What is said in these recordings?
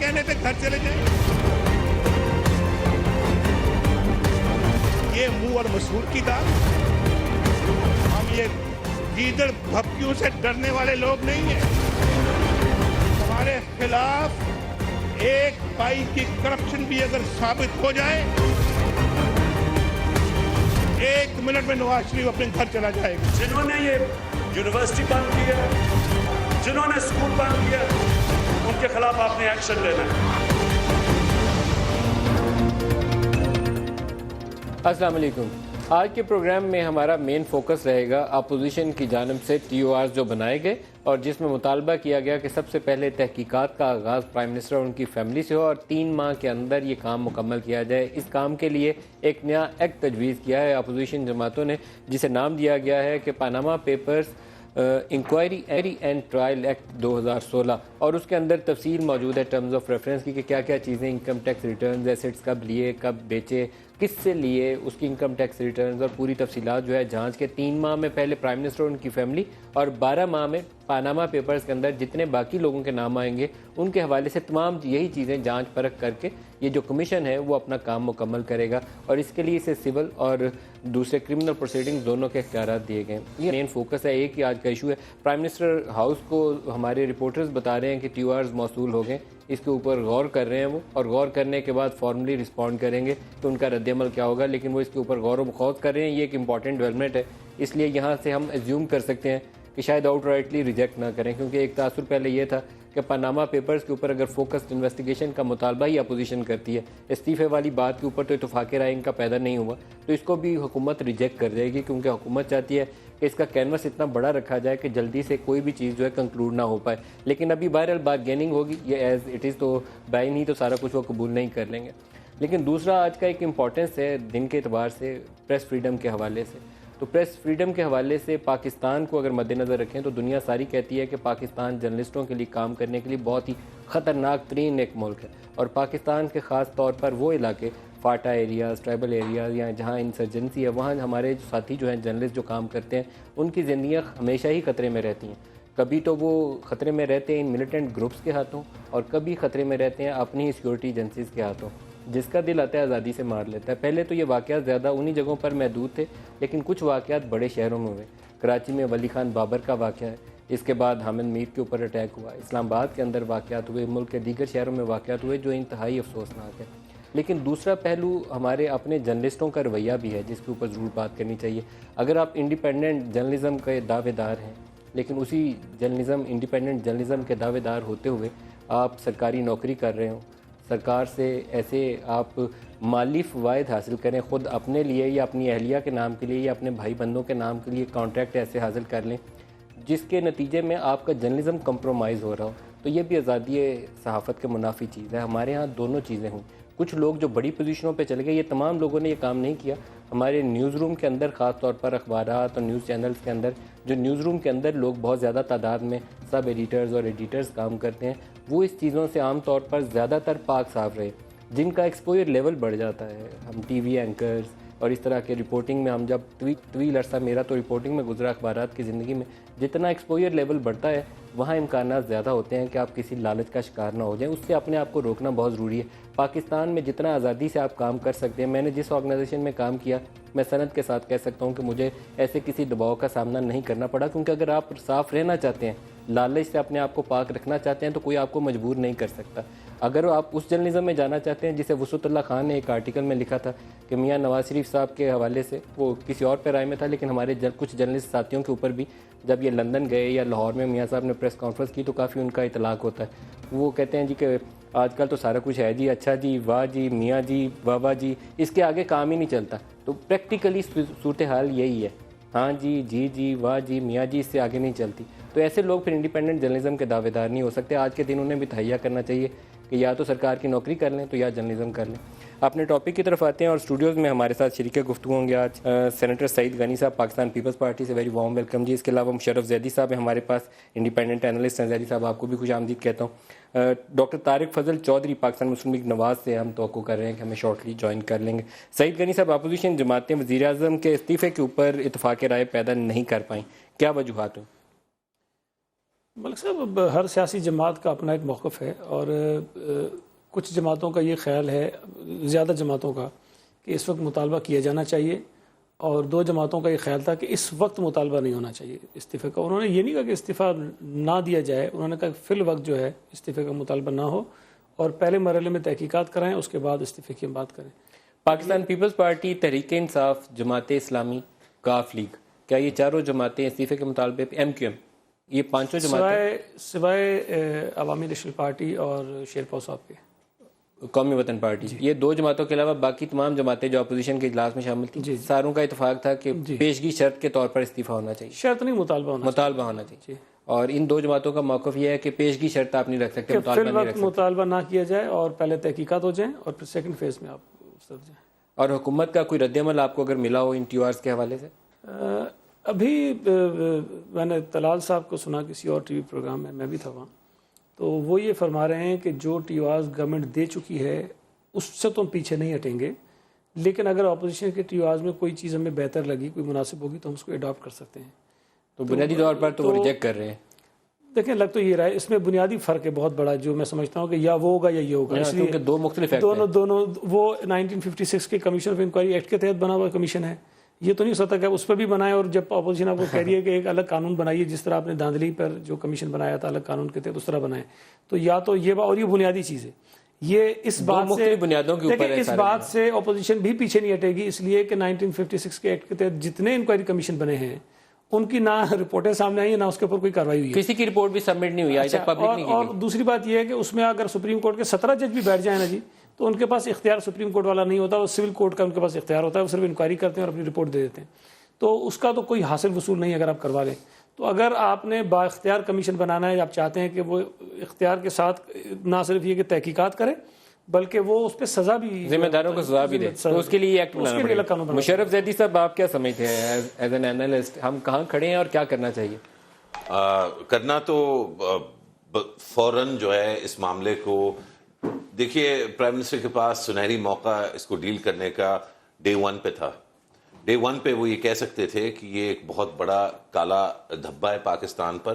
کہنے پہ گھر چلے جائیں. یہ منہ اور مسحور کی دال. ہم یہ گیدڑ بھپکیوں سے ڈرنے والے لوگ نہیں ہیں. ہمارے خلاف ایک پائی کی کرپشن بھی اگر ثابت ہو جائے, 1 منٹ میں نواز شریف اپنے گھر چلا جائے گا. جنہوں نے یہ یونیورسٹی بند کی ہے, جنہوں نے اسکول بند کیا, ان کے خلاف آپ نے ایکشن لینا ہے. السلام علیکم. آج کے پروگرام میں ہمارا مین فوکس رہے گا اپوزیشن کی جانب سے TOR جو بنائے گئے اور جس میں مطالبہ کیا گیا کہ سب سے پہلے تحقیقات کا آغاز پرائم منسٹر اور ان کی فیملی سے ہو اور 3 ماہ کے اندر یہ کام مکمل کیا جائے. اس کام کے لیے ایک نیا ایکٹ تجویز کیا ہے اپوزیشن جماعتوں نے, جسے نام دیا گیا ہے کہ Panama Papers inquiry and trial act 2016, اور اس کے اندر تفصیل موجود ہے ٹرمز آف ریفرنس کی کہ کیا کیا چیزیں انکم ٹیکس ریٹرنز, ایسیٹس کب لیے, کب بیچے, کس سے لیے, اس کی انکم ٹیکس ریٹرنز اور پوری تفصیلات جو ہے جانچ کے 3 ماہ میں پہلے پرائم منسٹر اور ان کی فیملی اور 12 ماہ میں پاناما پیپرز کے اندر جتنے باقی لوگوں کے نام آئیں گے ان کے حوالے سے تمام یہی چیزیں جانچ پرکھ کر کے یہ جو کمیشن ہے وہ اپنا کام مکمل کرے گا, اور اس کے لیے اسے سول اور دوسرے کرمنل پروسیڈنگ دونوں کے اختیارات دیے گئے ہیں. یہ مین فوکس ہے. ایک ہی آج کا ایشو ہے, پرائم منسٹر ہاؤس کو ہمارے رپورٹرز بتا رہے ہیں کہ TORs موصول ہو گئے, اس کے اوپر غور کر رہے ہیں وہ, اور غور کرنے کے بعد فارملی رسپونڈ کریں گے تو ان کا رد عمل کیا ہوگا, لیکن وہ اس کے اوپر غور و خوض کر رہے ہیں. یہ ایک امپورٹنٹ ڈیولپمنٹ ہے, اس لیے یہاں سے ہم ایزیوم کر سکتے ہیں کہ شاید آؤٹ رائٹلی ریجیکٹ نہ کریں, کیونکہ ایک تاثر پہلے یہ تھا کہ پاناما پیپرز کے اوپر اگر فوکسڈ انویسٹیگیشن کا مطالبہ ہی اپوزیشن کرتی ہے, استعفے والی بات کے اوپر تو اتفاق رائے ان کا پیدا نہیں ہوا, تو اس کو بھی حکومت ریجیکٹ کر دے گی, کیونکہ حکومت چاہتی ہے کہ اس کا کینوس اتنا بڑا رکھا جائے کہ جلدی سے کوئی بھی چیز جو ہے کنکلوڈ نہ ہو پائے. لیکن ابھی بہرحال بارگیننگ ہوگی, یہ ایز اٹ از تو بائی نہیں تو سارا کچھ وہ قبول نہیں کر لیں گے. لیکن دوسرا آج کا ایک امپورٹنس ہے دن کے اعتبار سے پریس فریڈم کے حوالے سے. تو پریس فریڈم کے حوالے سے پاکستان کو اگر مد نظر رکھیں تو دنیا ساری کہتی ہے کہ پاکستان جرنلسٹوں کے لیے کام کرنے کے لیے بہت ہی خطرناک ترین ایک ملک ہے, اور پاکستان کے خاص طور پر وہ علاقے فاٹا ایریاز, ٹرائبل ایریاز یا جہاں انسرجنسی ہے, وہاں ہمارے ساتھی جو ہیں جرنلسٹ جو کام کرتے ہیں ان کی زندگیاں ہمیشہ ہی خطرے میں رہتی ہیں. کبھی تو وہ خطرے میں رہتے ہیں ان ملیٹنٹ گروپس کے ہاتھوں, اور کبھی خطرے میں رہتے ہیں اپنی سیکورٹی ایجنسیز کے ہاتھوں. جس کا دل آتا ہے آزادی سے مار لیتا ہے. پہلے تو یہ واقعات زیادہ انہی جگہوں پر محدود تھے, لیکن کچھ واقعات بڑے شہروں میں ہوئے. کراچی میں ولی خان بابر کا واقعہ ہے, اس کے بعد حامد میر کے اوپر اٹیک ہوا, اسلام آباد کے اندر واقعات ہوئے, ملک کے دیگر شہروں میں واقعات ہوئے جو انتہائی افسوسناک ہے. لیکن دوسرا پہلو ہمارے اپنے جرنلسٹوں کا رویہ بھی ہے جس کے اوپر ضرور بات کرنی چاہیے. اگر آپ انڈیپینڈنٹ جرنلزم کے دعوے دار ہیں, لیکن اسی انڈیپینڈنٹ جرنلزم کے دعوے دار ہوتے ہوئے آپ سرکاری نوکری کر رہے ہوں, سرکار سے ایسے آپ مالی فوائد حاصل کریں خود اپنے لیے یا اپنی اہلیہ کے نام کے لیے یا اپنے بھائی بندوں کے نام کے لیے کانٹریکٹ ایسے حاصل کر لیں جس کے نتیجے میں آپ کا جرنلزم کمپرومائز ہو رہا ہو, تو یہ بھی آزادی صحافت کے منافی چیز ہے. ہمارے ہاں دونوں چیزیں ہوں. کچھ لوگ جو بڑی پوزیشنوں پہ چلے گئے, یہ تمام لوگوں نے یہ کام نہیں کیا. ہمارے نیوز روم کے اندر خاص طور پر اخبارات اور نیوز چینلز کے اندر جو نیوز روم کے اندر لوگ بہت زیادہ تعداد میں سب ایڈیٹرز اور ایڈیٹرز کام کرتے ہیں, وہ اس چیزوں سے عام طور پر زیادہ تر پاک صاف رہے. جن کا ایکسپوئر لیول بڑھ جاتا ہے, ہم ٹی وی اینکرز اور اس طرح کے رپورٹنگ میں ہم جب طویل عرصہ میرا تو رپورٹنگ میں گزرا اخبارات کی زندگی میں, جتنا ایکسپوئر لیول بڑھتا ہے وہاں امکانات زیادہ ہوتے ہیں کہ آپ کسی لالچ کا شکار نہ ہو جائیں. اس سے اپنے آپ کو روکنا بہت ضروری ہے. پاکستان میں جتنا آزادی سے آپ کام کر سکتے ہیں, میں نے جس آرگنائزیشن میں کام کیا میں سند کے ساتھ کہہ سکتا ہوں کہ مجھے ایسے کسی دباؤ کا سامنا نہیں کرنا پڑا, کیونکہ اگر آپ صاف رہنا چاہتے ہیں, لالچ سے اپنے آپ کو پاک رکھنا چاہتے ہیں, تو کوئی آپ کو مجبور نہیں کر سکتا. اگر آپ اس جرنلزم میں جانا چاہتے ہیں جسے وسعت اللہ خان نے ایک آرٹیکل میں لکھا تھا کہ میاں نواز شریف صاحب کے حوالے سے, وہ کسی اور پیرائے میں تھا لیکن ہمارے کچھ جرنلسٹ ساتھیوں کے اوپر بھی جب یہ لندن گئے یا لاہور میں میاں صاحب نے پریس کانفرنس کی تو کافی ان کا اطلاق ہوتا ہے. وہ کہتے ہیں جی کہ آج کل تو سارا کچھ ہے جی, اچھا جی, واہ جی, میاں جی, بابا جی, اس کے آگے کام ہی نہیں چلتا. تو پریکٹیکلی صورتحال یہی ہے, ہاں جی, جی جی, واہ جی, میاں جی, اس سے آگے نہیں چلتی. تو ایسے لوگ پھر انڈیپینڈنٹ جرنلزم کے دعوے دار نہیں ہو سکتے. آج کے دن انہیں بھی تہیا کرنا چاہیے کہ یا تو سرکار کی نوکری کر لیں تو یا جرنلزم کر لیں. اپنے ٹاپک کی طرف آتے ہیں اور اسٹوڈیوز میں ہمارے ساتھ شریک گفتگو ہوں گے آج سینیٹر سعید غنی صاحب, پاکستان پیپلز پارٹی سے. ویری وارم ویلکم جی. اس کے علاوہ مشرف زیدی صاحب ہیں ہمارے پاس, انڈیپینڈنٹ اینالسٹ ہیں. زیدی صاحب آپ کو بھی خوش آمدید کہتا ہوں. ڈاکٹر طارق فضل چودھری پاکستان مسلم لیگ نواز سے ہم توقع کر رہے ہیں کہ ہمیں شارٹلی جوائن کر لیں گے. سعید غنی صاحب, اپوزیشن جماعتیں وزیر اعظم کے استعفے کے اوپر اتفاق رائے پیدا نہیں کر پائیں, کیا وجوہات ہیں؟ ملک صاحب ہر سیاسی جماعت کا اپنا ایک موقف ہے، اور کچھ جماعتوں کا یہ خیال ہے، زیادہ جماعتوں کا، کہ اس وقت مطالبہ کیا جانا چاہیے، اور 2 جماعتوں کا یہ خیال تھا کہ اس وقت مطالبہ نہیں ہونا چاہیے استعفے کا۔ انہوں نے یہ نہیں کہا کہ استعفیٰ نہ دیا جائے، انہوں نے کہا کہ فی الوقت جو ہے استعفے کا مطالبہ نہ ہو، اور پہلے مرحلے میں تحقیقات کرائیں، اس کے بعد استعفے کی ہم بات کریں۔ پاکستان پیپلز پارٹی، تحریک انصاف، جماعت اسلامی، کاف لیگ، کیا یہ چاروں جماعتیں استعفے کے مطالبے پہ، ایم کیو ایم، یہ 5 جماعتیں سوائے عوامی نیشنل پارٹی اور شیرپا صاحب کے، قومی وطن پارٹی، یہ 2 جماعتوں کے علاوہ باقی تمام جماعتیں جو اپوزیشن کے اجلاس میں شامل تھیں، ساروں کا اتفاق تھا کہ پیشگی شرط کے طور پر استعفیٰ ہونا چاہیے، شرط نہیں مطالبہ ہونا چاہیے، اور ان 2 جماعتوں کا موقف یہ ہے کہ پیشگی شرط آپ نہیں رکھ سکتے، فی الوقت مطالبہ نہ کیا جائے، اور پہلے تحقیقات ہو جائیں، اور پھر سیکنڈ فیز میں آپ اتر جائیں۔ اور حکومت کا کوئی رد عمل آپ کو اگر ملا ہو ان ٹی آرز کے حوالے سے؟ ابھی میں نے طلال صاحب کو سنا کسی اور ٹی وی پروگرام میں بھی تھا وہاں، تو وہ یہ فرما رہے ہیں کہ جو ٹی آرز گورنمنٹ دے چکی ہے اس سے تو ہم پیچھے نہیں ہٹیں گے، لیکن اگر اپوزیشن کے ٹی آرز میں کوئی چیز ہمیں بہتر لگی، کوئی مناسب ہوگی، تو ہم اس کو اڈاپٹ کر سکتے ہیں۔ تو بنیادی طور پر تو وہ ریجیکٹ کر رہے ہیں۔ دیکھیں، لگ تو یہ رہا ہے، اس میں بنیادی فرق ہے بہت بڑا، جو میں سمجھتا ہوں کہ یا وہ ہوگا یا یہ ہوگا، اس لیے 2 مختلف دونوں وہ 1956 کے کمیشن آف انکوائری ایکٹ کے تحت بنا ہوا کمیشن ہے، یہ تو نہیں ہو سکتا کہ اس پر بھی بنائے، اور جب اپوزیشن آپ کو کہہ رہی ہے کہ ایک الگ قانون بنائیے، جس طرح آپ نے داندلی پر جو کمیشن بنایا تھا الگ قانون کے تحت، اس طرح بنائے، تو یا تو یہ، اور یہ بنیادی چیز ہے، یہ اس بات سے بنیادوں کے اوپر اس بات سے اپوزیشن بھی پیچھے نہیں ہٹے گی، اس لیے کہ 1956 کے ایکٹ کے تحت جتنے انکوائری کمیشن بنے ہیں ان کی نہ رپورٹیں سامنے آئی ہیں، نہ اس کے اوپر کوئی کاروائی ہوئی ہے، کسی کی رپورٹ بھی سبمٹ نہیں ہوئی، آج تک پبلک نہیں کی اور دوسری بات یہ ہے کہ اس میں اگر سپریم کورٹ کے 17 جج بھی بیٹھ جائیں نا جی، تو ان کے پاس اختیار سپریم کورٹ والا نہیں ہوتا، وہ سول کورٹ کا ان کے پاس اختیار ہوتا ہے، وہ صرف انکوائری کرتے ہیں اور اپنی رپورٹ دے دیتے ہیں، تو اس کا تو کوئی حاصل وصول نہیں اگر آپ کروا لیں۔ تو اگر آپ نے با اختیار کمیشن بنانا ہے، آپ چاہتے ہیں کہ وہ اختیار کے ساتھ نہ صرف یہ کہ تحقیقات کرے، بلکہ وہ اس پہ سزا بھی، ذمہ داروں کو سزا بھی دے، تو اس کے لیے ایکٹ بنانا پڑے گا۔ مشرف زیدی صاحب، آپ کیا سمجھتے ہیں ایز این اینالسٹ، ہم کہاں کھڑے ہیں اور کیا کرنا چاہیے؟ کرنا تو فوراً جو ہے اس معاملے کو، دیکھیے پرائم منسٹر کے پاس سنہری موقع اس کو ڈیل کرنے کا ڈے 1 پہ تھا۔ ڈے 1 پہ وہ یہ کہہ سکتے تھے کہ یہ ایک بہت بڑا کالا دھبا ہے پاکستان پر،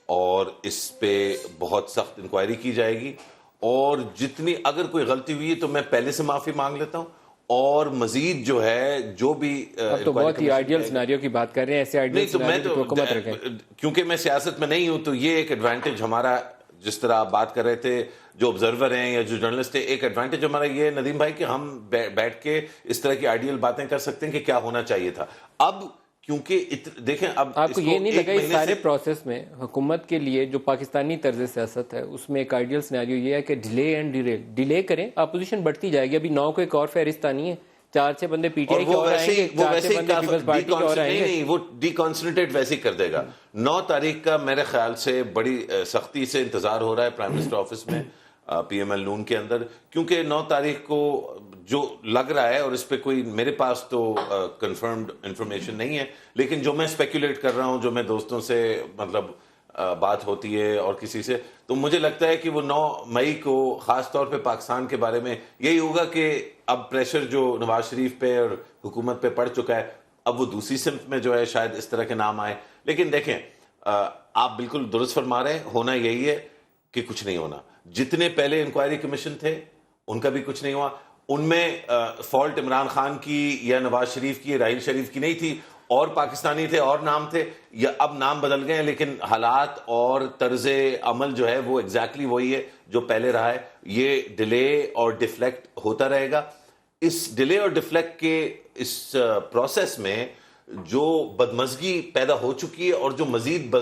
اور اس پہ بہت سخت انکوائری کی جائے گی، اور جتنی اگر کوئی غلطی ہوئی ہے تو میں پہلے سے معافی مانگ لیتا ہوں، اور مزید جو ہے جو بھی تو بہت ہی آئیڈیل سیناریو کی بات کر رہے ہیں، ایسے آئیڈیل سیناریو کی حکومت رکھیں، کیونکہ میں سیاست میں نہیں ہوں، تو یہ ایک ایڈوانٹیج ہمارا، جس طرح آپ بات کر رہے تھے جو آبزرور ہیں یا جو جرنلسٹ ہیں، ایک ایڈوانٹیج ہمارا یہ ہے ندیم بھائی کہ ہم بیٹھ کے اس طرح کی آئیڈیل باتیں کر سکتے ہیں کہ کیا ہونا چاہیے تھا۔ اب کیونکہ دیکھیں، اب آپ کو یہ نہیں لگا اس سارے پروسیس میں حکومت کے لیے جو پاکستانی طرز سیاست ہے اس میں ایک آئیڈیل سیناریو یہ ہے کہ ڈیلے اینڈ ڈیریل، ڈیلے کریں، اپوزیشن بڑھتی جائے گی، ابھی 9 کو ایک اور فہرست آنی ہے، 4-6 بندے پی ٹی آئی کے اور آئیں گے، 4-6 بندے پیپلز پارٹی کے اور آئیں گے، نہیں، وہ ڈی کانسنٹریٹ ویسے ہی کر دے گا۔ 9 تاریخ کا میرے خیال سے بڑی سختی سے انتظار ہو رہا ہے پرائم منسٹر آفس میں، پی ایم ایل نون کے اندر، کیونکہ 9 تاریخ کو جو لگ رہا ہے، اور اس پہ کوئی میرے پاس تو کنفرمڈ انفارمیشن نہیں ہے، لیکن جو میں اسپیکولیٹ کر رہا ہوں، جو میں دوستوں سے مطلب بات ہوتی ہے اور کسی سے، تو مجھے لگتا ہے کہ وہ 9 مئی کو خاص طور پہ پاکستان کے بارے میں یہی ہوگا کہ اب پریشر جو نواز شریف پہ اور حکومت پہ پڑ چکا ہے، اب وہ دوسری سمت میں جو ہے شاید اس طرح کے نام آئے۔ لیکن دیکھیں، آپ بالکل درست فرما رہے ہیں، ہونا یہی ہے کہ کچھ نہیں ہونا۔ جتنے پہلے انکوائری کمیشن تھے ان کا بھی کچھ نہیں ہوا، ان میں فالٹ عمران خان کی یا نواز شریف کی یا راحیل شریف کی نہیں تھی، اور پاکستانی تھے اور نام تھے، یا اب نام بدل گئے ہیں، لیکن حالات اور طرز عمل جو ہے وہ ایگزیکٹلی وہی ہے جو پہلے رہا ہے۔ یہ ڈیلے اور ڈیفلیکٹ ہوتا رہے گا۔ اس ڈیلے اور ڈیفلیکٹ کے اس پروسیس میں جو بدمزگی پیدا ہو چکی ہے اور جو مزید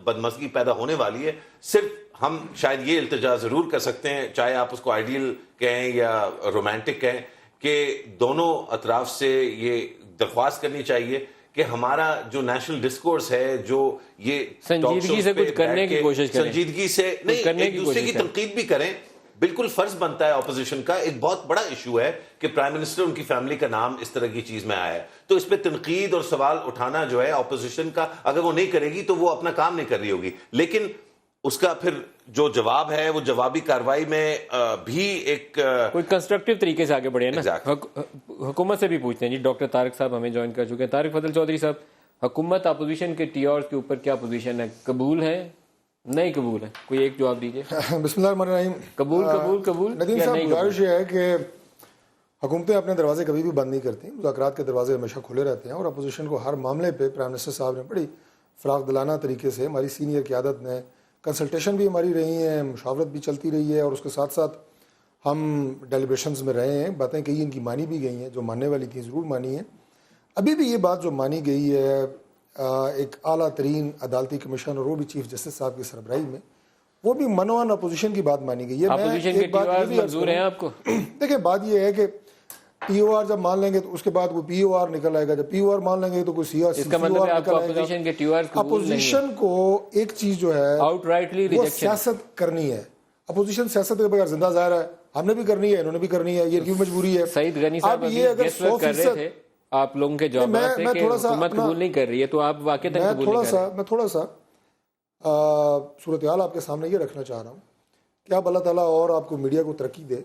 بدمزگی پیدا ہونے والی ہے، صرف ہم شاید یہ التجا ضرور کر سکتے ہیں، چاہے آپ اس کو آئیڈیل کہیں یا رومانٹک کہیں، کہ دونوں اطراف سے یہ درخواست کرنی چاہیے کہ ہمارا جو نیشنل ڈسکورس ہے، جو یہ سنجیدگی سے کچھ کرنے کی کوشش کریں، سنجیدگی سے نہیں، ایک دوسرے کی تنقید بھی کریں، بالکل فرض بنتا ہے اپوزیشن کا۔ ایک بہت بڑا ایشو ہے کہ پرائم منسٹر، ان کی فیملی کا نام اس طرح کی چیز میں آیا ہے، تو اس پہ تنقید اور سوال اٹھانا جو ہے اپوزیشن کا، اگر وہ نہیں کرے گی تو وہ اپنا کام نہیں کر رہی ہوگی، لیکن اس کا پھر جو جواب ہے وہ جوابی کارروائی میں بھی ایک کوئی کنسٹرکٹیو طریقے سے آگے بڑھے نا۔ حکومت سے بھی پوچھتے ہیں جی، ڈاکٹر طارق صاحب ہمیں جوائن کر چکے ہیں۔ طارق فضل چودھری صاحب، حکومت اپوزیشن کے ٹی آرز کے اوپر کیا پوزیشن ہے؟ قبول ہے نہیں قبول ہے. کوئی ایک جواب دیجیے. بسم اللہ الرحمن الرحیم. قبول ندیم یا صاحب نہیں گزارش یہ ہے کہ حکومتیں اپنے دروازے کبھی بھی بند نہیں کرتی, مذاکرات کے دروازے ہمیشہ کھلے رہتے ہیں, اور اپوزیشن کو ہر معاملے پہ پرائم منسٹر صاحب نے بڑی فراغ دلانہ طریقے سے, ہماری سینئر قیادت نے کنسلٹیشن بھی ہماری رہی ہیں, مشاورت بھی چلتی رہی ہے, اور اس کے ساتھ ساتھ ہم ڈیلیبریشنز میں رہے ہیں, باتیں کئی ان کی مانی بھی گئی ہیں, جو ماننے والی تھیں ضرور مانی ہیں. ابھی بھی یہ بات جو مانی گئی ہے ایک اعلیٰ ترین عدالتی کمیشن اور وہ بھی چیف جسٹس صاحب کی سربراہی میں, وہ بھی منوان اپوزیشن کی بات مانی گئی ہے. اپوزیشن کے ٹیوارز منظور ہیں آپ کو؟ دیکھیں بات یہ ہے کہ ٹی او آر جب مان لیں گے تو اس کے بعد کوئی پی او آر نکل آئے گا, جب پی او آر مان لیں گے تو کوئی سی آر اس کا مطلب ہے آپ کو اپوزیشن کے ٹیوارز قبول نہیں ہیں. اپوزیشن کو ایک چیز جو ہے آؤٹ رائٹلی وہ ریجیکشن سیاست کرنی ہے. اپوزیشن سیاست کے بغیر زندہ ظاہر ہے, ہم نے بھی کرنی ہے, انہوں نے بھی کرنی ہے, یہ کی مجبوری ہے. سعید غنی صاحب ابھی گیس ورک کر رہے تھے آپ لوگوں کے جوابات سے کہ حکومت قبول نہیں کر رہی ہے, تو آپ واقعتاً قبول نہیں کر رہے. میں تھوڑا سا صورتحال آپ کے سامنے یہ رکھنا چاہ رہا ہوں کہ آپ اللہ تعالیٰ اور آپ کو میڈیا کو ترقی دے,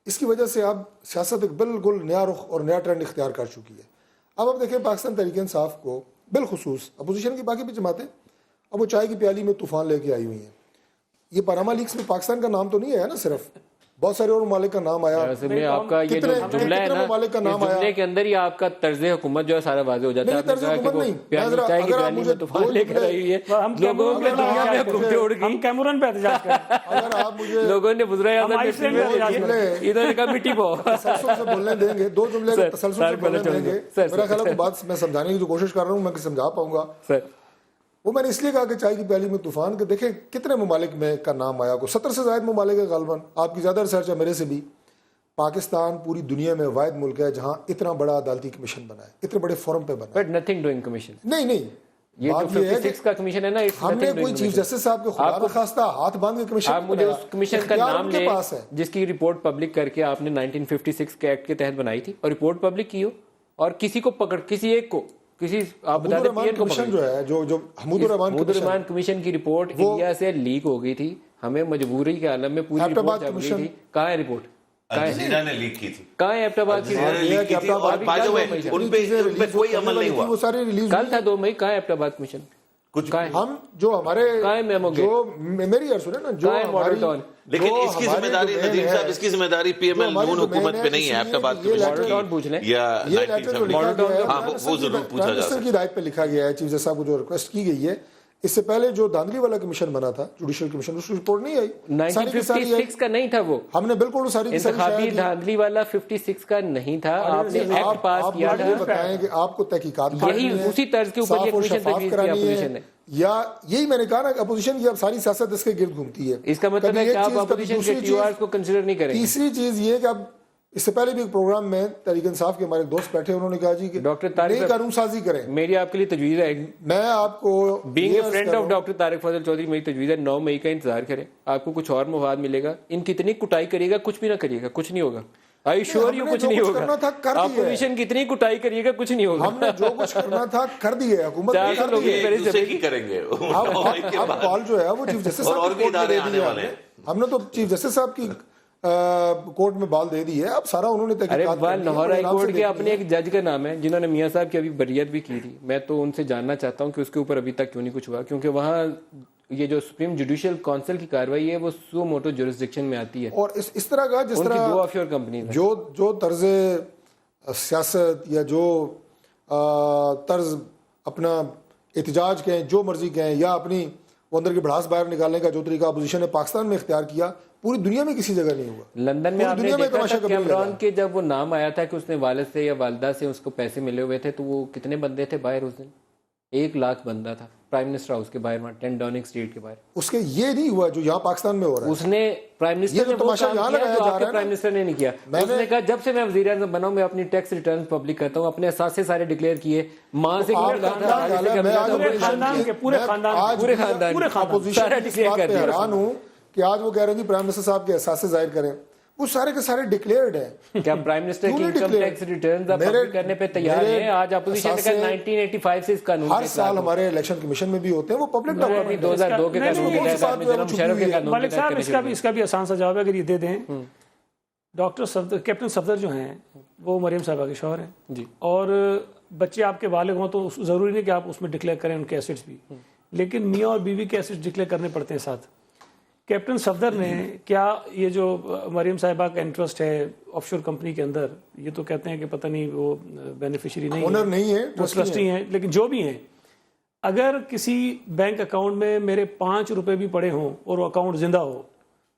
اس کی وجہ سے اب سیاست ایک بالکل نیا رخ اور نیا ٹرینڈ اختیار کر چکی ہے. اب آپ دیکھیں پاکستان تحریک انصاف کو بالخصوص اپوزیشن کی باقی بھی جماعتیں اب وہ چائے کی پیالی میں طوفان لے کے آئی ہوئی ہیں. یہ پاناما لیکس میں پاکستان کا نام تو نہیں ہے نا, صرف بہت سارے اور ممالک کا نام آیا. آپ کا یہ جو جملہ ہے نا, جملے کے اندر ہی آپ کا طرز حکومت جو ہے سارا واضح ہو جاتا ہے. طرز حکومت نہیں, چائے کی پیالی میں طوفان لے کر آئی ہے, لوگوں کی دنیا میں حکومتیں اڑ گئی. ہم کیمرون پہ احتجاج کریں, اگر آپ مجھے لوگوں نے بزرگ ادھر کا مٹی پاؤ تسلسل سے بولنے دیں گے, 2 جملے تسلسل سے بولنے دیں گے, میرا خیال ہے کہ بات میں سمجھانے کی جو کوشش کر رہا ہوں میں سمجھا پاؤں گا. وہ میں نے اس لیے کہا کہ چائے کی پیالی میں طوفان, کہ دیکھیں کتنے ممالک میں کا نام آیا, کو 70 سے زائد ممالک ہے غالباً, آپ کی زیادہ ریسرچ ہے میرے سے بھی. پاکستان پوری دنیا میں واحد ملک ہے جہاں اتنا بڑا عدالتی کمیشن بنا ہے, اتنے بڑے فورم پہ بنا ہے. بٹ نتھنگ ڈوئنگ کمیشن نہیں, یہ جو 56 کا کمیشن ہے نا, ہم نے کوئی چیف جسٹس صاحب کو خدا نخواستہ ہاتھ باندھ کے کمیشن, آپ مجھے اس کمیشن کا نام لیں جس کی رپورٹ پبلک کر کے آپ نے 1956 کے ایکٹ کے تحت بنائی تھی, اور رپورٹ پبلک کی ہو, اور کسی کو پکڑ, کسی ایک کو, کسی آپ بتا دیں پی این کو کمیشن جو ہے, جو حمود الرحمان کمیشن کی رپورٹ انڈیا سے لیک ہو گئی تھی, ہمیں مجبوری کے عالم میں پوری رپورٹ جب گئی تھی. کہاں ہے رپورٹ؟ الجزیرہ نے لیک کی تھی. کہاں ہے ایبٹ آباد کی رپورٹ؟ ان پہ کوئی عمل نہیں ہوا. وہ سارے ریلیز کل تھا 2 مئی. کہاں ہے ایبٹ آباد کمیشن؟ کچھ ہم جو ہمارے جو میری عرض سنیں نا, جو ہماری, لیکن اس کی ذمہ داری ندیم صاحب, اس کی ذمہ داری پی ایم ایل نون حکومت پہ نہیں ہے, ایبٹ آباد کمیشن پوچھ لیں, یا وہ ضرور پوچھا جا سکتا ہے. کی ہدایت پہ لکھا گیا ہے, چیف جسٹس صاحب کو جو ریکویسٹ کی گئی ہے. اس سے پہلے جو دھاندلی والا کمیشن بنا تھا, جوڈیشل کمیشن, اس کی رپورٹ نہیں آئی. 1956 کا نہیں تھا وہ, ہم نے بالکل ساری انتخابی دھاندلی والا 56 کا نہیں تھا. آپ نے ایکٹ پاس کیا تھا. آپ بتائیں کہ آپ کو تحقیقات یہی اسی طرز کے اوپر یہ کمیشن تجویز کی اپوزیشن نے, یا یہی میں نے کہا نا کہ اپوزیشن کی اب ساری سیاست اس کے گرد گھومتی ہے. اس کا مطلب ہے کہ آپ اپوزیشن کے ٹیوارز کو کنسیڈر نہیں کریں گے. تیسری چیز یہ کہ اب اس سے پہلے بھی ایک پروگرام میں تحریک انصاف کے ہمارے دوست بیٹھے, انہوں نے کہا جی کہ نئی قانون سازی کریں. میری آپ کے لیے تجویز ہے, میں آپ کو being a friend of doctor Tariq فضل چودھری, میری تجویز ہے 9 مئی کا انتظار کریں, آپ کو کچھ اور مفاد ملے گا. ان کی اتنی کٹائی کریے گا, کچھ بھی نہ کریے گا, کچھ نہیں ہوگا. آئی شور یو کچھ نہیں ہوگا. اپوزیشن کی اتنی کٹائی کریے گا, کچھ نہیں ہوگا. ہم نے جو کچھ کرنا تھا کر دیا, حکومت کریں گے. اب کال جو ہے وہ چیف جسٹس صاحب کی کورٹ میں دے دی ہے. ہم نے تو چیف جسٹس صاحب کی کورٹ میں بال دے دی ہے, اب سارا انہوں نے تحقیقات. لاہور ہائی کورٹ کے اپنے ایک جج کا نام ہے جنہوں نے میاں صاحب کی ابھی بریت بھی کی تھی. میں تو ان سے جاننا چاہتا ہوں کہ اس کے اوپر ابھی تک کیوں نہیں کچھ ہوا, کیونکہ وہاں یہ جو سپریم جوڈیشل کونسل کی کاروائی ہے وہ سو موٹو جورسڈکشن میں آتی ہے, اور اس طرح کا جس طرح دو آف یور کمپنیز جو طرز سیاست یا جو طرز اپنا احتجاج کہیں, جو مرضی کہیں, یا اپنی وہ اندر کی بڑھاس باہر نکالنے کا جو طریقہ اپوزیشن نے پاکستان میں اختیار کیا, پوری دنیا میں کسی جگہ نہیں ہوا. لندن میں آپ نے دیکھا تھا کیمرون کے جب وہ نام آیا تھا کہ اس نے والد سے یا والدہ سے اس کو پیسے ملے ہوئے تھے, تو وہ کتنے بندے تھے باہر اس دن؟ 1 لاکھ بندہ تھا پرائم منسٹر ہاؤس کے باہر, 10 ڈاؤننگ اسٹریٹ کے باہر. اس کے یہ نہیں ہوا جو یہاں پاکستان میں ہو رہا ہے. اس نے پرائم منسٹر نے وہ کام کیا جو آپ کے پرائم منسٹر نے نہیں کیا. اس نے کہا جب سے میں وزیر اعظم بنا ہوں میں اپنی ٹیکس ریٹرن پبلک کرتا ہوں, اپنے اثاثے سارے ڈکلیئر کیے, ماں سے پورے خاندان سارا ڈکلیئر کر دیا. حیران ہوں کہ آج وہ کہہ رہے ہیں پرائم منسٹر صاحب کے اثاثے ظاہر کریں, وہ سارے کے سارے ڈکلیئرڈ ہیں. کیا پرائم منسٹر کی انکم ٹیکس ریٹرنز آپ پبلک کرنے پہ تیار ہیں؟ آج اپوزیشن نے کہا 1985 سے اس قانون ہر سال ہمارے الیکشن کمیشن میں بھی ہوتے ہیں, وہ پبلک 2002 کے قانون کے تحت جناب مشرف کے قانون ملک صاحب اس کا بھی آسان سا جواب ہے اگر یہ دے دیں. ڈاکٹر صفدر, کیپٹن صفدر جو ہیں وہ مریم صاحبہ کے شوہر ہیں, اور بچے آپ کے بالغ ہوں تو ضروری نہیں کہ آپ اس میں ڈکلیئر کریں ان کے ایسٹس بھی. لیکن میاں اور بیوی کے ایسٹ ڈکلیئر کرنے پڑتے ہیں ساتھ. کیپٹن صفدر نے کیا یہ جو مریم صاحبہ کا انٹرسٹ ہے آف شور کمپنی کے اندر, یہ تو کہتے ہیں کہ پتہ نہیں وہ بینیفیشری نہیں ہے, وہ ٹرسٹی ہیں, لیکن جو بھی ہیں, اگر کسی بینک اکاؤنٹ میں میرے 5 روپے بھی پڑے ہوں اور وہ اکاؤنٹ زندہ ہو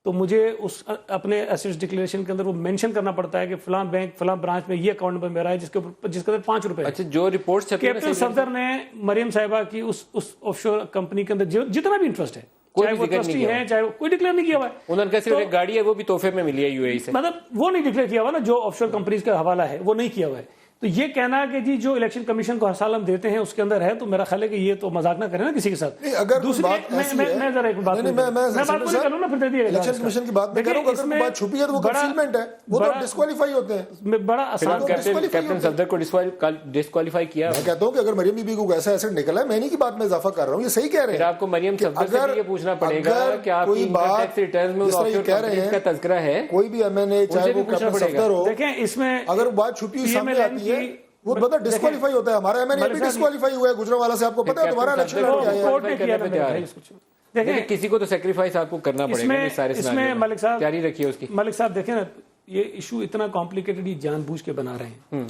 تو مجھے اس اپنے ایسٹس ڈکلیریشن کے اندر وہ مینشن کرنا پڑتا ہے کہ فلاں بینک فلاں برانچ میں یہ اکاؤنٹ نمبر میرا ہے جس کے اندر 5 روپے. اچھا, جو رپورٹس کیپٹن صفدر نے مریم صاحبہ کی اس آف شور کمپنی کے اندر جتنا بھی انٹرسٹ ہے, چاہے وہ ٹرسٹی ہیں چاہے وہ, کوئی ڈکلیئر نہیں کیا ہوا ہے. انہوں نے کہا صرف ایک گاڑی ہے وہ بھی تحفے میں ملی ہے یو اے ای سے, مطلب وہ نہیں ڈکلیئر کیا ہوا نا, جو آف شور کمپنیز کا حوالہ ہے وہ نہیں کیا ہوا ہے. تو یہ کہنا کہ جی جو الیکشن کمیشن کو ہر سال ہم دیتے ہیں اس کے اندر ہے, تو میرا خیال ہے کہ یہ تو مذاق نہ کریں نا کسی کے ساتھ. اگر دوسری میں ذرا ایک بات کروں نا, پھر الیکشن کمیشن کی بات میں کہہ رہا ہوں, اگر بات چھپی ہے تو وہ کنسیلمنٹ ہے, وہ تو ڈسکوالیفائی ہوتے ہیں. بڑا آسان کیپٹن صفدر کو ڈسکوالیفائی کیا. میں کہتا ہوں کہ اگر مریم بی بی کو ایسا ایسٹ نکلا ہے, میں نہیں کی بات میں اضافہ کر رہا ہوں, یہ صحیح کہہ رہے ہیں. پھر آپ کو مریم صفدر سے یہ پوچھنا پڑے گا کہ آپ کی انکم ٹیکس ریٹرنز میں اس آف شور کمپنیز کا تذکرہ ہے, کوئی بھی ایم این اے چاہے وہ کیپٹن صفدر ہو, دیکھیں اس میں اگر بات چھپی ہوئی سامنے آتی ہے وہ بتا ڈسکوالیفائی ہوتا ہے. ہمارا ایم این اے بھی ڈسکوالیفائی ہوا ہے گجرانوالا سے, آپ کو پتا ہے دوبارہ الیکشن لڑ کے آیا ہے. دیکھیں کسی کو تو سیکریفائس آپ کو کرنا پڑے گا. سارے اس میں ملک صاحب تیاری رکھیے اس کی. ملک صاحب دیکھیں نا, یہ ایشو اتنا کمپلیکیٹڈ, یہ جان بوجھ کے بنا رہے ہیں.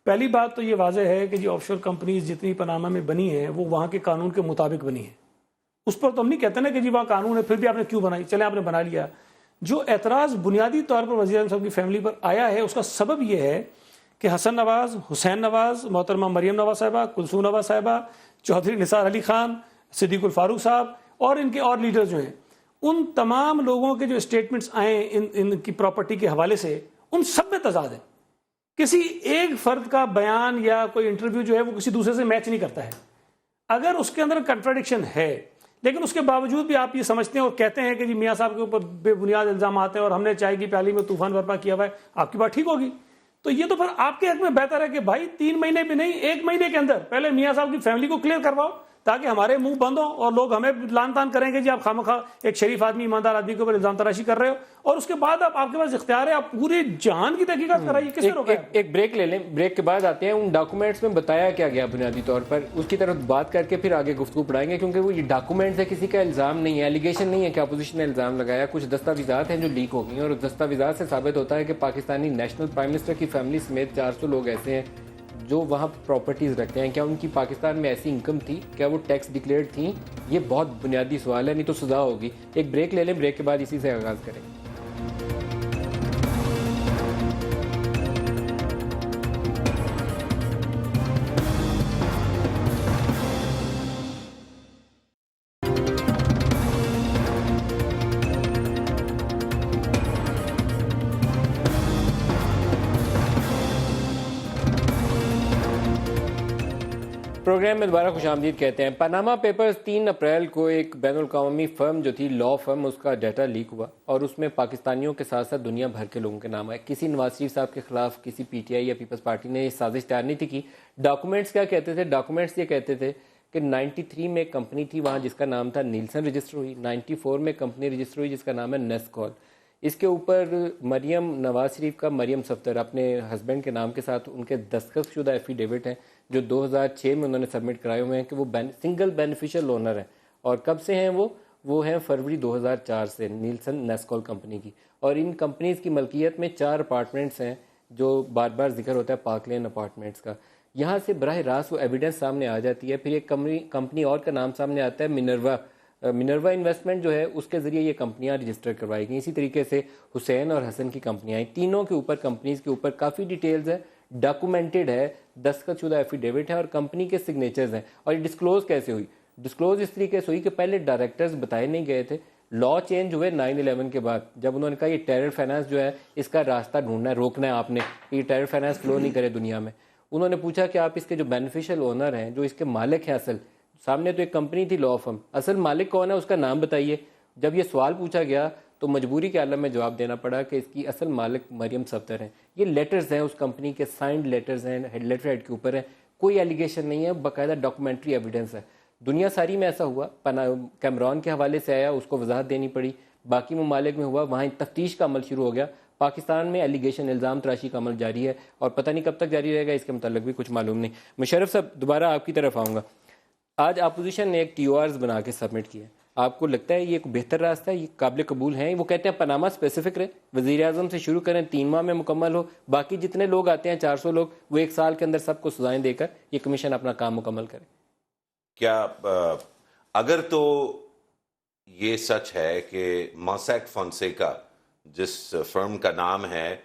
پہلی بات تو یہ واضح ہے کہ جو آف شور کمپنیز جتنی پاناما میں بنی ہیں وہ وہاں کے قانون کے مطابق بنی ہیں. اس پر تو ہم نہیں کہتے نا کہ جی وہاں قانون ہے پھر بھی آپ نے کیوں بنائی, چلے آپ نے بنا لیا. جو اعتراض بنیادی طور پر وزیر اعظم صاحب کی فیملی پر آیا ہے اس کا سبب یہ ہے کہ حسن نواز, حسین نواز, محترمہ مریم نواز صاحبہ, کلثوم نواز صاحبہ, چودھری نثار علی خان, صدیق الفاروق صاحب اور ان کے اور لیڈر جو ہیں, ان تمام لوگوں کے جو اسٹیٹمنٹس آئے ان کی پراپرٹی کے حوالے سے, ان سب میں تضاد ہے. کسی ایک فرد کا بیان یا کوئی انٹرویو جو ہے وہ کسی دوسرے سے میچ نہیں کرتا ہے. اگر اس کے اندر کنٹراڈکشن ہے لیکن اس کے باوجود بھی آپ یہ سمجھتے ہیں اور کہتے ہیں کہ جی میاں صاحب کے اوپر بے بنیاد الزامات ہیں اور ہم نے چائے کی پیالی میں طوفان برپا کیا ہوا ہے, آپ کی بات ٹھیک ہوگی. تو یہ تو پھر آپ کے حق میں بہتر ہے کہ بھائی 3 مہینے بھی نہیں 1 مہینے کے اندر پہلے میاں صاحب کی فیملی کو کلیئر کرواؤ تاکہ ہمارے منہ بند ہوں اور لوگ ہمیں لان تان کریں گے جی آپ خامخواہ ایک شریف آدمی ایماندار آدمی کے اوپر الزام تراشی کر رہے ہو, اور اس کے بعد آپ کے پاس اختیار ہے آپ پورے جہان کی تحقیقات کرائیے. کس نے روکا ہے؟ ایک بریک لے لیں, بریک کے بعد آتے ہیں ان ڈاکومنٹس میں بتایا کیا گیا بنیادی طور پر, اس کی طرف بات کر کے پھر آگے گفتگو پڑھائیں گے, کیونکہ وہ یہ ڈاکومنٹس ہے, کسی کا الزام نہیں ہے, ایلیگیشن نہیں ہے کہ اپوزیشن نے الزام لگایا. کچھ دستاویزات ہیں جو لیک ہو گئی ہیں اور اس دستاویزات سے ثابت ہوتا ہے کہ پاکستانی نیشنل پرائم منسٹر کی فیملی سمیت 400 لوگ ایسے ہیں جو وہاں پراپرٹیز رکھتے ہیں. کیا ان کی پاکستان میں ایسی انکم تھی, کیا وہ ٹیکس ڈکلیئرڈ تھیں؟ یہ بہت بنیادی سوال ہے, نہیں تو سزا ہوگی. ایک بریک لے لیں, بریک کے بعد اسی سے آغاز کریں. پروگرام میں دوبارہ خوش آمدید کہتے ہیں. پاناما پیپرز 3 اپریل کو ایک بین الاقوامی فرم جو تھی لا فرم, اس کا ڈیٹا لیک ہوا اور اس میں پاکستانیوں کے ساتھ ساتھ دنیا بھر کے لوگوں کے نام آئے. کسی نواز شریف صاحب کے خلاف کسی پی ٹی آئی یا پیپلز پارٹی نے یہ سازش تیار نہیں تھی کی. ڈاکومنٹس کیا کہتے تھے؟ ڈاکومنٹس یہ کہتے تھے کہ 93 میں ایک کمپنی تھی وہاں جس کا نام تھا نیلسن رجسٹر ہوئی, 94 میں کمپنی رجسٹر ہوئی جس کا نام ہے نیسکول. اس کے اوپر مریم نواز شریف کا, مریم صفدر اپنے ہسبینڈ کے نام کے ساتھ ان کے دستخط شدہ ایفیڈیوٹ ہیں جو 2006 میں انہوں نے سبمٹ کرائے ہوئے ہیں کہ وہ سنگل بینیفیشل اونر ہیں. اور کب سے ہیں وہ ہیں فروری 2004 سے نیلسن نیسکول کمپنی کی. اور ان کمپنیز کی ملکیت میں 4 اپارٹمنٹس ہیں جو بار بار ذکر ہوتا ہے پارک لین اپارٹمنٹس کا. یہاں سے براہ راست وہ ایویڈنس سامنے آ جاتی ہے. پھر ایک کمپنی اور کا نام سامنے آتا ہے منروا انویسٹمنٹ جو ہے, اس کے ذریعے یہ کمپنیاں رجسٹر کروائی گئیں. اسی طریقے سے حسین اور حسن کی کمپنیاں ہیں. تینوں کے اوپر کمپنیز کے اوپر کافی ڈیٹیلز ہیں, ڈاکومنٹڈ ہے, دستخط شدہ ایفیڈیوٹ ہے اور کمپنی کے سگنیچرز ہیں. اور یہ ڈسکلوز کیسے ہوئی؟ ڈسکلوز اس طریقے سے ہوئی کہ پہلے ڈائریکٹرز بتائے نہیں گئے تھے. لا چینج ہوئے 9/11 کے بعد, جب انہوں نے کہا یہ ٹیرر فائنانس جو ہے اس کا راستہ ڈھونڈنا ہے, روکنا ہے آپ نے, یہ ٹیرر فائنانس فلو نہیں کرے دنیا میں. انہوں نے پوچھا کہ آپ اس کے جو بینیفیشل اونر ہیں, جو اس کے مالک ہیں, اصل سامنے تو ایک کمپنی تھی لا فرم, اصل مالک کون ہے اس کا نام بتائیے. جب یہ سوال پوچھا گیا تو مجبوری کے عالم میں جواب دینا پڑا کہ اس کی اصل مالک مریم صفدر ہیں. یہ لیٹرز ہیں اس کمپنی کے, سائنڈ لیٹرز ہیں, لیٹر ہیڈ کے اوپر ہیں, کوئی ایلیگیشن نہیں ہے, باقاعدہ ڈاکومنٹری ایویڈنس ہے. دنیا ساری میں ایسا ہوا, کیمرون کے حوالے سے آیا, اس کو وضاحت دینی پڑی, باقی ممالک میں ہوا, وہاں تفتیش کا عمل شروع ہو گیا. پاکستان میں ایلیگیشن, الزام تراشی کا عمل جاری ہے اور پتہ نہیں کب تک جاری رہے گا, اس کے متعلق بھی کچھ معلوم نہیں. مشرف صاحب دوبارہ آپ کی طرف آؤں گا. آج اپوزیشن نے ایک ٹی او آرز بنا کے سبمٹ کیا، آپ کو لگتا ہے یہ ایک بہتر راستہ ہے، یہ قابل قبول ہیں؟ وہ کہتے ہیں پاناما اسپیسیفک رہے، وزیر اعظم سے شروع کریں، 3 ماہ میں مکمل ہو، باقی جتنے لوگ آتے ہیں 400 لوگ، وہ 1 سال کے اندر سب کو سزائیں دے کر یہ کمیشن اپنا کام مکمل کرے۔ کیا اگر تو یہ سچ ہے کہ موسیک فونسیکا جس فرم کا نام ہے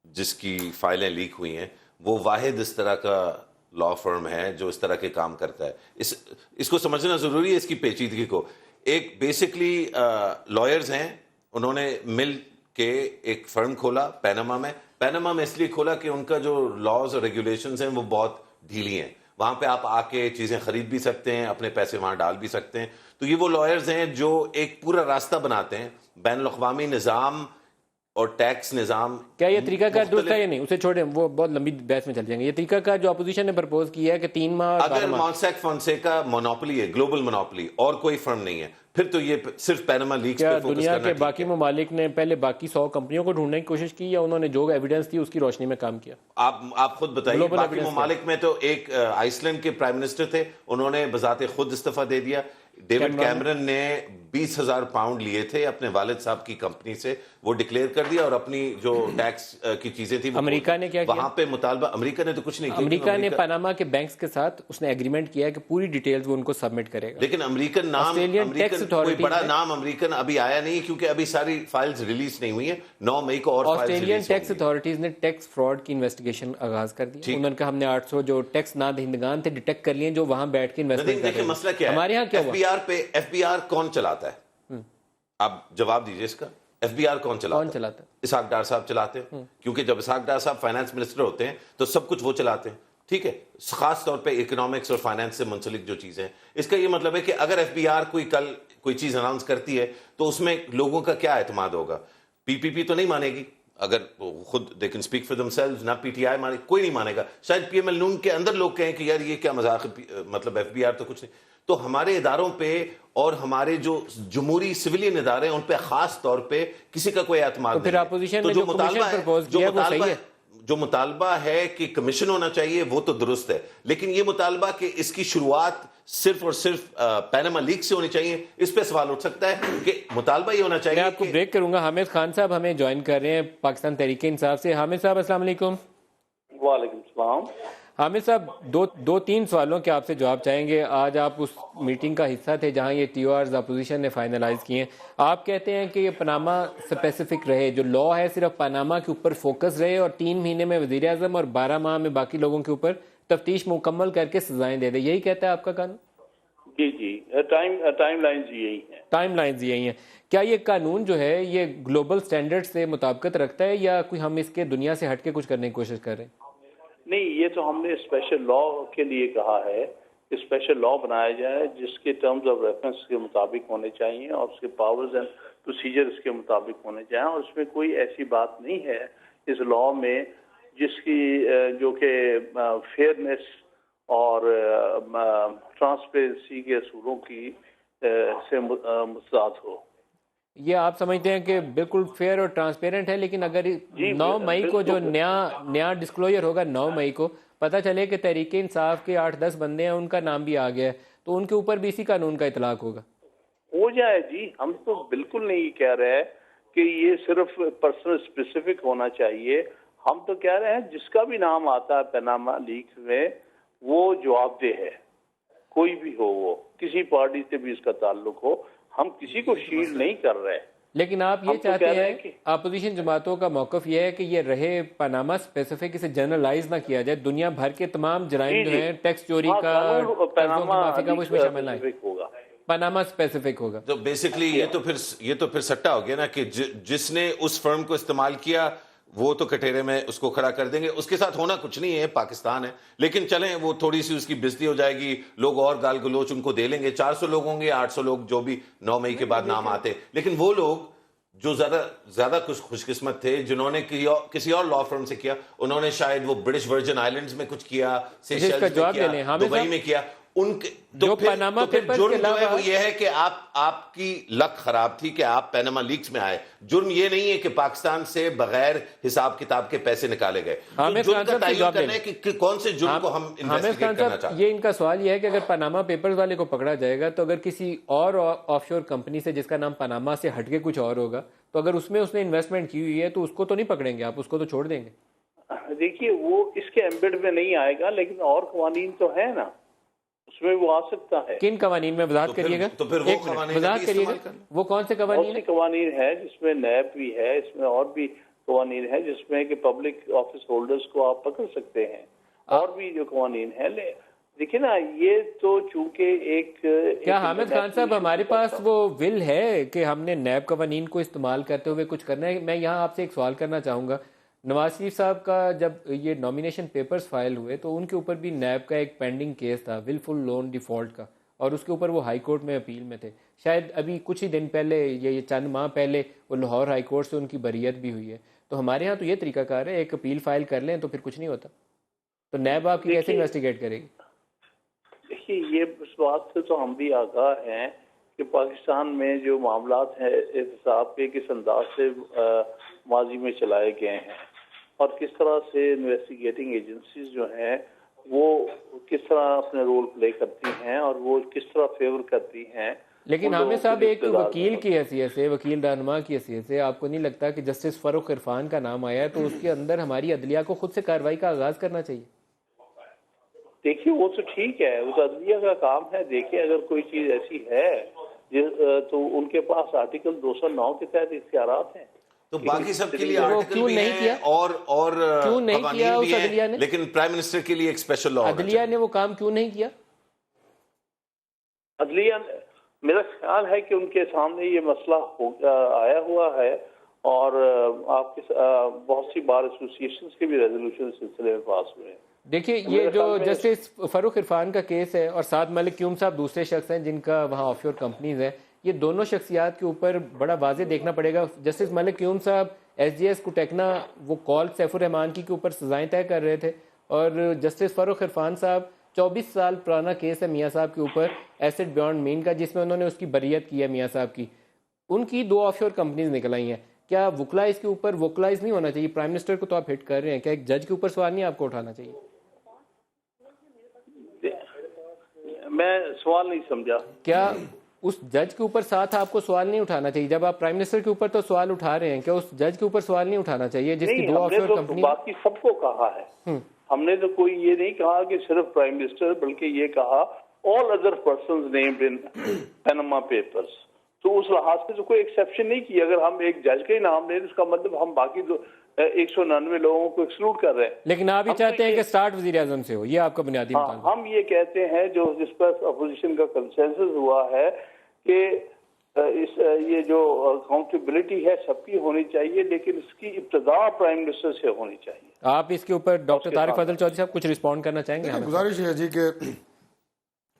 جس کی فائلیں لیک ہوئی ہیں وہ واحد اس طرح کا لا فرم ہے جو اس طرح کے کام کرتا ہے، اس کو سمجھنا ضروری ہے، اس کی پیچیدگی کو۔ ایک بیسکلی لائرز ہیں، انہوں نے مل کے ایک فرم کھولا پیناما میں اس لیے کھولا کہ ان کا جو لاز اور ریگولیشنز ہیں وہ بہت ڈھیلی ہیں، وہاں پہ آپ آ کے چیزیں خرید بھی سکتے ہیں، اپنے پیسے وہاں ڈال بھی سکتے ہیں۔ تو یہ وہ لائرز ہیں جو ایک پورا راستہ بناتے ہیں بین الاقوامی نظام اور ٹیکس نظام۔ کیا یہ طریقہ کار درست ہے یا نہیں؟ اسے چھوڑیں، وہ بہت لمبی بحث میں چل جائیں گے۔ یہ طریقہ کار جو اپوزیشن نے پرپوز کیا ہے کہ 3 ماہ اور 12 اگر ماہ، موسیک فونسیکا مونوپلی ہے، گلوبل مونوپلی، اور کوئی فرم نہیں ہے، پھر تو یہ صرف پیناما لیکس کیا پہ فوکس دنیا کرنا کے ٹھیک باقی ہے۔ ممالک نے پہلے باقی 100 کمپنیوں کو ڈھونڈنے کی کوشش کی، یا انہوں نے جو ایویڈنس تھی اس کی روشنی میں کام کیا؟ آپ خود بتائیے، Global باقی evidence ممالک میں تو ایک آئس لینڈ کے پرائم منسٹر تھے، انہوں نے بذات خود استعفیٰ دے دیا۔ ڈیوڈ کیمرن نے 20,000 پاؤنڈ لیے تھے اپنے والد صاحب کی کمپنی سے، وہ ڈکلیئر کر دیا، اور اپنی جو ٹیکس کی چیزیں تھیں امریکہ نے کیا کیا؟ وہاں پہ مطالبہ، امریکہ نے تو کچھ نہیں کیا، امریکہ نے پاناما کے بینکس کے ساتھ اس نے ایگریمنٹ کیا ہے کہ پوری ڈیٹیلز وہ ان کو سبمٹ کرے گا، لیکن امریکن نام، آسٹریلین ٹیکس کوئی اتھارٹی بڑا نام امریکن ابھی آیا نہیں، کیونکہ ابھی ساری فائلز ریلیز نہیں ہوئی ہیں۔ 9 مئی کو اور files Australian release tax authorities نے ٹیکس فراڈ کی انویسٹیگیشن آغاز کر دی، انہوں نے کہا ہم نے 800 جو ٹیکس نہ دہندگان تھے ڈیٹیکٹ کر لیے جو وہاں بیٹھ کے انویسٹمنٹ کر رہے ہیں۔ مسئلہ کیا ہے؟ ہمارے یہاں کیا ایف ہوا؟ بی آر کون چلاتا ہے؟ آپ جواب دیجئے اس کا، ایف بی آر کون چلاتا ہے؟ اسحاق ڈار صاحب چلاتے ہیں، کیونکہ جب اسحاق ڈار صاحب فائنانس منسٹر ہوتے ہیں تو سب کچھ وہ چلاتے ہیں، ٹھیک ہے، خاص طور پہ اکنامکس اور فائنانس سے منسلک جو چیزیں ہیں۔ اس کا یہ مطلب ہے کہ اگر ایف بی آر کل کوئی چیز اناؤنس کرتی ہے تو اس میں لوگوں کا کیا اعتماد ہوگا؟ پی پی پی تو نہیں مانے گی، اگر خود they can speak for them selves, نہ پی ٹی آئی مانے، کوئی نہیں مانے گا، شاید پی ایم ایل نون کے اندر لوگ کہیں کہ یار یہ کیا مذاق، مطلب ایف بی آر تو کچھ نہیں۔ تو ہمارے اداروں پہ اور ہمارے جو جمہوری سویلین ادارے ہیں ان پہ خاص طور پہ کسی کا کوئی اعتماد نہیں ہے۔ پھر اپوزیشن نے جو کمیشن پرپوز کیا ہے وہ صحیح ہے؟ جو مطالبہ ہے کہ کمیشن ہونا چاہیے وہ تو درست ہے، لیکن یہ مطالبہ کہ اس کی شروعات صرف اور صرف پیناما لیک سے ہونی چاہیے، اس پہ سوال اٹھ سکتا ہے کہ مطالبہ یہ ہونا چاہیے۔ میں آپ کو بریک کروں گا، حامد خان صاحب ہمیں جوائن کر رہے ہیں پاکستان تحریک انصاف سے۔ حامد صاحب السلام علیکم۔ وعلیکم السلام۔ حامد صاحب، دو تین سوالوں کے آپ سے جواب چاہیں گے۔ آج آپ اس میٹنگ کا حصہ تھے جہاں یہ ٹی او آرز اپوزیشن نے فائنلائز کیے ہیں، آپ کہتے ہیں کہ یہ پاناما اسپیسیفک رہے، جو لا ہے صرف پاناما کے اوپر فوکس رہے، اور 3 مہینے میں وزیر اعظم اور 12 ماہ میں باقی لوگوں کے اوپر تفتیش مکمل کر کے سزائیں دے دے، یہی کہتا ہے آپ کا قانون؟ جی ٹائم لائنز یہی ہیں۔ ٹائم لائنز یہی ہیں۔ کیا یہ قانون جو ہے یہ گلوبل سٹینڈرڈ سے مطابقت رکھتا ہے، یا کوئی ہم اس کے دنیا سے ہٹ کے کچھ کرنے کی کوشش کر رہے ہیں؟ نہیں، یہ تو ہم نے اسپیشل لا کے لیے کہا ہے کہ اسپیشل لا بنایا جائے جس کے ٹرمز آف ریفرنس کے مطابق ہونے چاہیے اور اس کے پاورز اینڈ پروسیجر اس کے مطابق ہونے چاہیے، اور اس میں کوئی ایسی بات نہیں ہے اس لا میں جس کی جو کہ فیئرنیس اور ٹرانسپیرنسی کے اصولوں کی سے متضاد ہو۔ یہ آپ سمجھتے ہیں کہ بالکل فیئر اور ٹرانسپیرنٹ ہے، لیکن اگر 9 مئی کو جو نیا ڈسکلوجر ہوگا، 9 مئی کو پتہ چلے کہ تحریک انصاف کے 8-10 بندے ہیں، ان کا نام بھی آ گیا ہے، تو ان کے اوپر بھی اسی قانون کا اطلاق ہوگا؟ ہو جائے جی، ہم تو بالکل نہیں کہہ رہے کہ یہ صرف پرسنل اسپیسیفک ہونا چاہیے، ہم تو کہہ رہے ہیں جس کا بھی نام آتا ہے پاناما لیکس میں وہ جواب دہ ہے، کوئی بھی ہو، وہ کسی پارٹی سے بھی اس کا تعلق ہو، ہم کسی کو شیلڈ نہیں کر رہے۔ لیکن آپ یہ چاہتے ہیں کہ اپوزیشن جماعتوں کا موقف یہ ہے کہ یہ رہے پاناما اسپیسیفک، اسے جنرلائز نہ کیا جائے، دنیا بھر کے تمام جرائم جو ہیں، ٹیکس چوری کا، قرضوں کی معافی کا، وہ اس میں شامل نہ ہے، پاناما اسپیسیفک ہوگا۔ تو بیسکلی یہ تو پھر سٹا ہو گیا نا کہ جس نے اس فرم کو استعمال کیا وہ تو کٹہرے میں اس کو کھڑا کر دیں گے، اس کے ساتھ ہونا کچھ نہیں ہے، پاکستان ہے، لیکن چلیں وہ تھوڑی سی اس کی بےزتی ہو جائے گی، لوگ اور گال گلوچ ان کو دے لیں گے، 400 لوگ ہوں گے، 800 لوگ جو بھی 9 مئی کے بعد نام آتے، لیکن وہ لوگ جو زیادہ خوش قسمت تھے جنہوں نے کسی اور لا فرم سے کیا، انہوں نے شاید وہ برٹش ورجن آئیلینڈز میں کچھ کیا، سیشلز میں کیا، دبئی میں کیا، ان کے جو پاناما پیپرز جرم کے جو ہے علاوہ وہ یہ ہے کہ آپ کی لک خراب تھی کہ آپ پیناما لیکس میں آئے. جرم یہ نہیں ہے کہ پاکستان سے بغیر حساب کتاب کے پیسے نکالے گئے. جرم کا تعین کرنا ہے کہ کون سے جرم کو ہم انویسٹیگیٹ کرنا چاہتے ہیں. یہ ان کا سوال یہ ہے کہ اگر پاناما پیپرز والے کو پکڑا جائے گا تو اگر کسی اور آف شور کمپنی سے جس کا نام پاناما سے ہٹ کے کچھ اور ہوگا تو اگر اس میں اس نے انویسٹمنٹ کی ہوئی ہے تو اس کو تو نہیں پکڑیں گے آپ, اس کو تو چھوڑ دیں گے. دیکھیے وہ اس کے ایمبیڈ میں نہیں آئے گا, لیکن اور قوانین تو ہے نا, اس میں وہ آ سکتا ہے. کن قوانین میں وضاحت کریے گا؟ تو پھر وہ قوانین وضاحت کریے گا, وہ کون سے قوانین ہیں؟ قوانین ہے جس میں نیب بھی ہے, اس میں اور بھی قوانین ہے جس میں کہ پبلک آفس ہولڈرز کو آپ پکڑ سکتے ہیں, اور بھی جو قوانین ہیں. دیکھیے نا, یہ تو چونکہ ایک کیا حامد خان صاحب ہمارے پاس وہ ول ہے کہ ہم نے نیب قوانین کو استعمال کرتے ہوئے کچھ کرنا ہے؟ میں یہاں آپ سے ایک سوال کرنا چاہوں گا. نواز شریف صاحب کا جب یہ نامینیشن پیپرز فائل ہوئے تو ان کے اوپر بھی نیب کا ایک پینڈنگ کیس تھا ولفل لون ڈیفالٹ کا, اور اس کے اوپر وہ ہائی کورٹ میں اپیل میں تھے. شاید ابھی کچھ ہی دن پہلے یہ چند ماہ پہلے وہ لاہور ہائی کورٹ سے ان کی بریت بھی ہوئی ہے. تو ہمارے ہاں تو یہ طریقہ کار ہے, ایک اپیل فائل کر لیں تو پھر کچھ نہیں ہوتا. تو نیب آپ کی کیسے انویسٹیگیٹ کرے گی؟ دیکھیے یہ اس بات سے تو ہم بھی آگاہ ہیں کہ پاکستان میں جو معاملات ہیں احتساب کے کس انداز سے ماضی میں چلائے گئے ہیں, اور کس طرح سے انویسٹیگیٹنگ ایجنسیز جو ہیں وہ کس طرح اپنے رول پلے کرتی ہیں اور وہ کس طرح فیور کرتی ہیں. لیکن حامد صاحب ایک وکیل کی حیثیت سے, وکیل رہنما کی حیثیت سے, آپ کو نہیں لگتا کہ جسٹس فاروق عرفان کا نام آیا ہے تو اس کے اندر ہماری عدلیہ کو خود سے کارروائی کا آغاز کرنا چاہیے؟ دیکھیے وہ تو ٹھیک ہے, وہ عدلیہ کا کام ہے. دیکھیے اگر کوئی چیز ایسی ہے تو ان کے پاس آرٹیکل 209 کے تحت اختیارات ہیں. تو باقی سب کے لیے آرٹیکل بھی ہیں اور قوانین بھی ہیں, لیکن پرائم منسٹر کے لیے ایک اسپیشل لا. عدلیہ نے وہ کام کیوں نہیں کیا؟ عدلیہ میرا خیال ہے کہ ان کے سامنے یہ مسئلہ آیا ہوا ہے, اور آپ کے بہت سی بار ایسوسیشنز کے بھی ریزولوشن سلسلے میں پاس ہوئے ہیں. دیکھیے یہ جو جسٹس فاروق عرفان کا کیس ہے اور سعد ملک کیوم صاحب دوسرے شخص ہیں جن کا وہاں آف شور کمپنیز ہیں, یہ دونوں شخصیات کے اوپر بڑا واضح دیکھنا پڑے گا. جسٹس ملک کیوم صاحب ایس جی ایس کو ٹیکنا وہ کال سیف الرحمان کی کے اوپر سزائیں طے کر رہے تھے, اور جسٹس فاروق عرفان صاحب 24 سال پرانا کیس ہے میاں صاحب کے اوپر ایسٹ بیونڈ مین کا, جس میں انہوں نے اس کی بریت کی ہے میاں صاحب کی. ان کی 2 آف شور کمپنیز نکل آئی ہیں. کیا وکلا اس کے اوپر وکلائز نہیں ہونا چاہیے؟ پرائم منسٹر کو تو آپ ہٹ کر رہے ہیں, کیا ایک جج کے اوپر سوال نہیں آپ کو اٹھانا چاہیے؟ میں سوال نہیں سمجھا. کیا اس جج کے اوپر ساتھ آپ کو سوال نہیں اٹھانا چاہیے؟ جب آپ پرائم منسٹر کے اوپر تو سوال اٹھا رہے ہیں, کیا اس جج کے اوپر سوال نہیں اٹھانا چاہیے جس کی 2 آف شور کمپنی؟ باقی سب کو کہا ہے, ہم نے تو کوئی یہ نہیں کہا کہ صرف پرائم منسٹر, بلکہ یہ کہا all other persons named in Panama Papers. تو اس لحاظ سے تو کوئی ایکسیپشن نہیں کی. اگر ہم ایک جج کا ہی نام لیں اس کا مطلب ہم باقی 199 لوگوں کو ایکسکلوڈ کر رہے ہیں. لیکن آپ ہی چاہتے ہیں کہ سٹارٹ وزیر اعظم سے ہو, یہ آپ کا بنیادی مطالبہ؟ ہم یہ کہتے ہیں جو جس پر اپوزیشن کا کنسنسس ہوا ہے کہ یہ جو اکاؤنٹیبلٹی ہے سب کی ہونی چاہیے, لیکن اس کی ابتدا پرائم منسٹر سے ہونی چاہیے. آپ اس کے اوپر ڈاکٹر طارق فضل چودھری صاحب کچھ رسپونڈ کرنا چاہیں گے؟ گزارش ہے جی کہ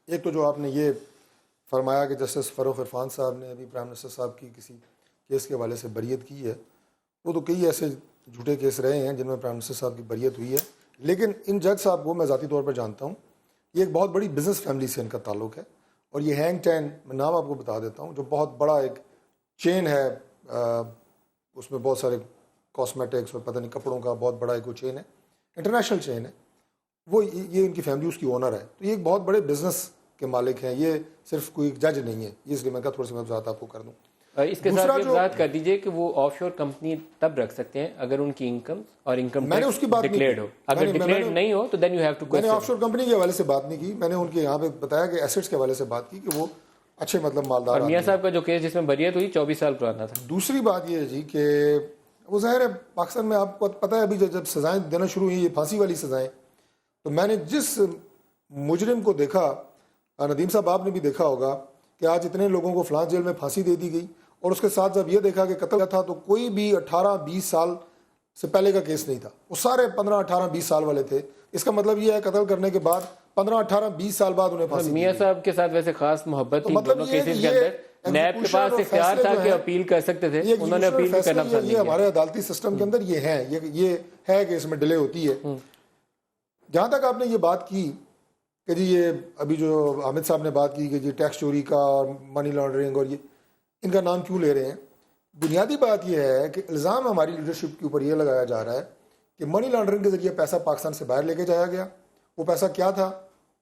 ایک تو جو آپ نے یہ فرمایا کہ جسٹس فاروق عرفان صاحب نے ابھی پرائم منسٹر صاحب کی کسی کیس کے حوالے سے بریت کی ہے, وہ تو کئی ایسے جھوٹے کیس رہے ہیں جن میں پرائم منسٹر صاحب کی بریت ہوئی ہے. لیکن ان جج صاحب کو میں ذاتی طور پر جانتا ہوں, یہ ایک بہت بڑی بزنس فیملی سے ان کا تعلق ہے, اور یہ ہینگ ٹین, میں نام آپ کو بتا دیتا ہوں, جو بہت بڑا ایک چین ہے, اس میں بہت سارے کاسمیٹکس اور پتہ نہیں کپڑوں کا بہت بڑا ایک وہ چین ہے, انٹرنیشنل چین ہے, وہ یہ ان کی فیملی اس کی اونر ہے. تو یہ ایک بہت بڑے بزنس کے مالک ہیں, یہ صرف کوئی جج نہیں ہے. اس لیے میں کہا تھوڑی سی میں وضاحت آپ کو کر دوں. اس کے ساتھ یہ وضاحت کر دیجئے کہ وہ آف شور کمپنی تب رکھ سکتے ہیں اگر ان کی انکم اور انکم ڈکلیئرڈ ہو. اگر ڈکلیئرڈ نہیں ہو تو دین یو ہیو ٹو. میں نے آف شور کمپنی کے حوالے سے بات نہیں کی, میں نے ان کے یہاں پہ بتایا کہ ایسٹس کے حوالے سے بات کی کہ وہ اچھے مطلب مالدار. اور میاں صاحب کا جو کیس جس میں بریت ہوئی 24 سال پرانا تھا. دوسری بات یہ ہے جی کہ وہ ظاہر ہے پاکستان میں آپ کو پتہ ہے ابھی جب سزائیں دینا شروع ہوئی, یہ پھانسی والی سزائیں, تو میں نے جس مجرم کو دیکھا, ندیم صاحب آپ نے بھی دیکھا ہوگا کہ آج اتنے لوگوں کو فلانس جیل میں پھانسی دے دی گئی, اور اس کے ساتھ جب یہ دیکھا کہ قتل تھا تو کوئی بھی 18-20 سال سے پہلے کا کیس نہیں تھا, وہ سارے 15-18-20 سال والے تھے. اس کا مطلب یہ ہے قتل کرنے کے بعد 15-18-20 سال بعد انہیں پھانسی. میاں صاحب کے ساتھ ویسے خاص محبت تھی دونوں کیسز کے اندر, نیب کے پاس اختیار تھا کہ اپیل کر سکتے تھے, انہوں نے اپیل بھی کرنا پسند نہیں کیا. یہ ہمارے عدالتی سسٹم کے اندر یہ ہے کہ اس میں ڈیلے ہوتی ہے. جہاں تک آپ نے یہ بات کی کہ جی یہ ابھی جو حامد صاحب نے بات کی کہ جی ٹیکس چوری کا اور منی لانڈرنگ اور یہ ان کا نام کیوں لے رہے ہیں. بنیادی بات یہ ہے کہ الزام ہماری لیڈرشپ کے اوپر یہ لگایا جا رہا ہے کہ منی لانڈرنگ کے ذریعے پیسہ پاکستان سے باہر لے کے جایا گیا. وہ پیسہ کیا تھا؟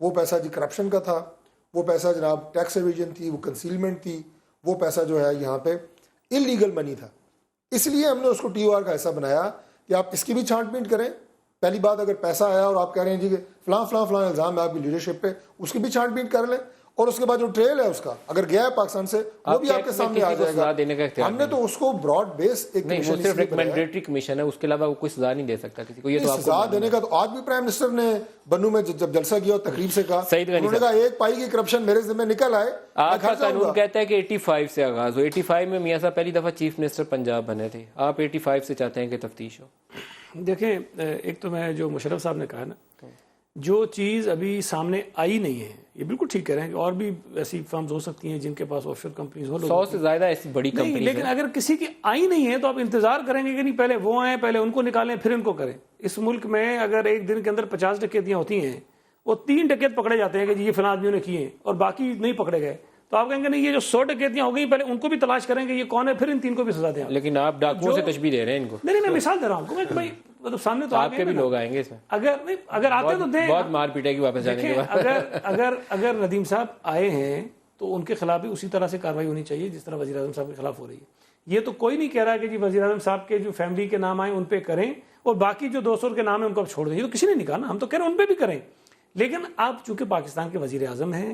وہ پیسہ جی کرپشن کا تھا، وہ پیسہ جناب ٹیکس ایویژن تھی، وہ کنسیلمنٹ تھی، وہ پیسہ جو ہے یہاں پہ انلیگل منی تھا. اس لیے ہم نے اس کو ٹی او آر کا حصہ بنایا کہ آپ اس کی بھی چھانٹ بین کریں. پہلی بات، اگر پیسہ آیا اور آپ کہہ رہے ہیں جی کہ فلاں فلاں فلاں الزام ہے آپ کی لیڈرشپ پہ، اس کی بھی چھانٹ بین کر لیں. اور اس کے بعد جو ٹریل ہے اس کا اگر گیا ہے پاکستان سے وہ بھی آپ کے سامنے آ جائے گا. ہم نے تو اس کو براڈ بیس ایک نہیں، وہ صرف ریکمینڈیٹری کمیشن ہے، اس کے علاوہ وہ کوئی سزا نہیں دے سکتا کسی کو. یہ تو سزا دینے کا تو آج بھی پرائم منسٹر نے بنو میں جب جلسہ کیا اور تقریب سے کہا، انہوں نے کہا ایک پائی کی کرپشن میرے ذمہ نکل آئے. آپ کا قانون کہتا ہے کہ 85 سے آغاز ہو. 85 میں میاں صاحب پہلی دفعہ چیف منسٹر پنجاب بنے تھے. آپ 85 سے چاہتے ہیں کہ تفتیش ہو. دیکھیں، ایک تو میں جو مشرف صاحب نے کہا نا، جو چیز ابھی سامنے آئی نہیں ہے، یہ بالکل ٹھیک کہہ رہے ہیں کہ اور بھی ایسی فرمز ہو سکتی ہیں جن کے پاس آف شور کمپنیز ہو. 100 سے زیادہ ایسی بڑی کمپنیز، لیکن اگر کسی کی آئی نہیں ہے تو آپ انتظار کریں گے کہ نہیں پہلے وہ آئیں، پہلے ان کو نکالیں پھر ان کو کریں. اس ملک میں اگر ایک دن کے اندر 50 ڈکیتیاں ہوتی ہیں، وہ 3 ڈکیت پکڑے جاتے ہیں کہ جی یہ فلاں آدمیوں نے کیے ہیں اور باقی نہیں پکڑے گئے، تو آپ کہیں گے نہیں یہ جو 100 ڈکیتیاں ہو گئی پہلے ان کو بھی تلاش کریں گے یہ کون ہے، پھر ان 3 کو بھی سزا دیں. لیکن آپ ڈاکوؤں سے تشبیہ دے رہے ہیں ان کو. نہیں، میں مثال دے رہا ہوں کہ بھائی مطلب سامنے تو آپ کے بھی لوگ آئیں گے اس میں. اگر آتے تو دیں. بہت مار پیٹے کی واپس جانے کے بعد. اگر ندیم صاحب آئے ہیں تو ان کے خلاف بھی اسی طرح سے کارروائی ہونی چاہیے جس طرح وزیر اعظم صاحب کے خلاف ہو رہی ہے. یہ تو کوئی نہیں کہہ رہا کہ جی وزیر اعظم صاحب کے جو فیملی کے نام آئیں ان پہ کریں اور باقی جو 200 کے نام ہیں ان کو آپ چھوڑ دیں. یہ تو کسی نے نہیں کہا نا، ہم تو کہہ رہے ہیں ان پہ بھی کریں. لیکن آپ چونکہ پاکستان کے وزیر اعظم ہیں،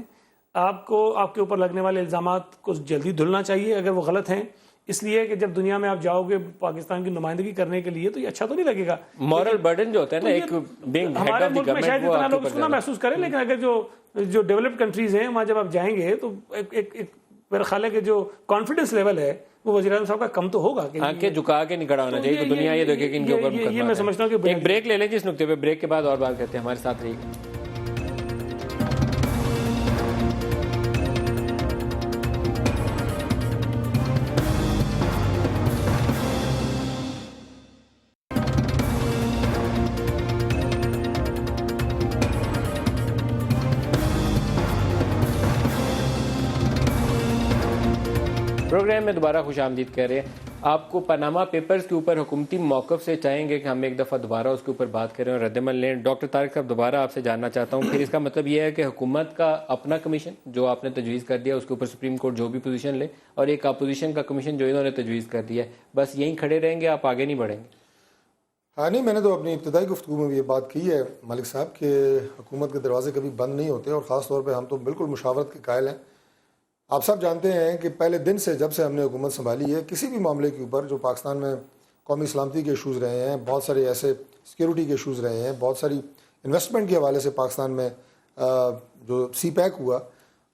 آپ کو آپ کے اوپر لگنے والے الزامات کو جلدی دھلنا چاہیے اگر وہ غلط ہیں. اس لیے کہ جب دنیا میں آپ جاؤ گے پاکستان کی نمائندگی کرنے کے لیے تو یہ اچھا تو نہیں لگے گا. مورل برڈن جو ہوتا ہے نا ایک بینگ ہیڈ ہمارے آف دی ملک میں شاید گورنمنٹ، اتنا لوگ اس کو نہ محسوس کریں، لیکن اگر جو ڈیولپڈ کنٹریز ہیں وہاں جب آپ جائیں گے تو ایک میرا خیال ہے کہ جو کانفیڈنس لیول ہے وہ وزیر اعظم صاحب کا کم تو ہوگا. آنکھیں جھکا کے نہیں کھڑا ہونا چاہیے کہ دنیا یہ دیکھے کہ ان کے اوپر یہ میں سمجھتا ہوں کہ ایک بریک لے لیں جس نقطے پہ. بریک کے بعد اور بات کرتے ہیں. ہمارے ساتھ رہیے. پروگرام میں دوبارہ خوش آمدید کہہ رہے ہیں. آپ کو پاناما پیپرز کے اوپر حکومتی موقف سے چاہیں گے کہ ہم ایک دفعہ دوبارہ اس کے اوپر بات کریں اور رد عمل لیں. ڈاکٹر طارق صاحب دوبارہ آپ سے جاننا چاہتا ہوں، پھر اس کا مطلب یہ ہے کہ حکومت کا اپنا کمیشن جو آپ نے تجویز کر دیا اس کے اوپر سپریم کورٹ جو بھی پوزیشن لے، اور ایک اپوزیشن کا کمیشن جو انہوں نے تجویز کر دیا ہے، بس یہیں کھڑے رہیں گے، آپ آگے نہیں بڑھیں گے؟ ہاں نہیں، میں نے تو اپنی ابتدائی گفتگو میں بھی یہ بات کی ہے مالک صاحب کہ حکومت کے دروازے کبھی بند نہیں ہوتے، اور خاص طور پہ ہم تو بالکل مشاورت کے قائل ہیں. آپ سب جانتے ہیں کہ پہلے دن سے جب سے ہم نے حکومت سنبھالی ہے، کسی بھی معاملے کے اوپر جو پاکستان میں قومی سلامتی کے ایشوز رہے ہیں، بہت سارے ایسے سیکیورٹی کے ایشوز رہے ہیں، بہت ساری انویسٹمنٹ کے حوالے سے پاکستان میں جو سی پیک ہوا،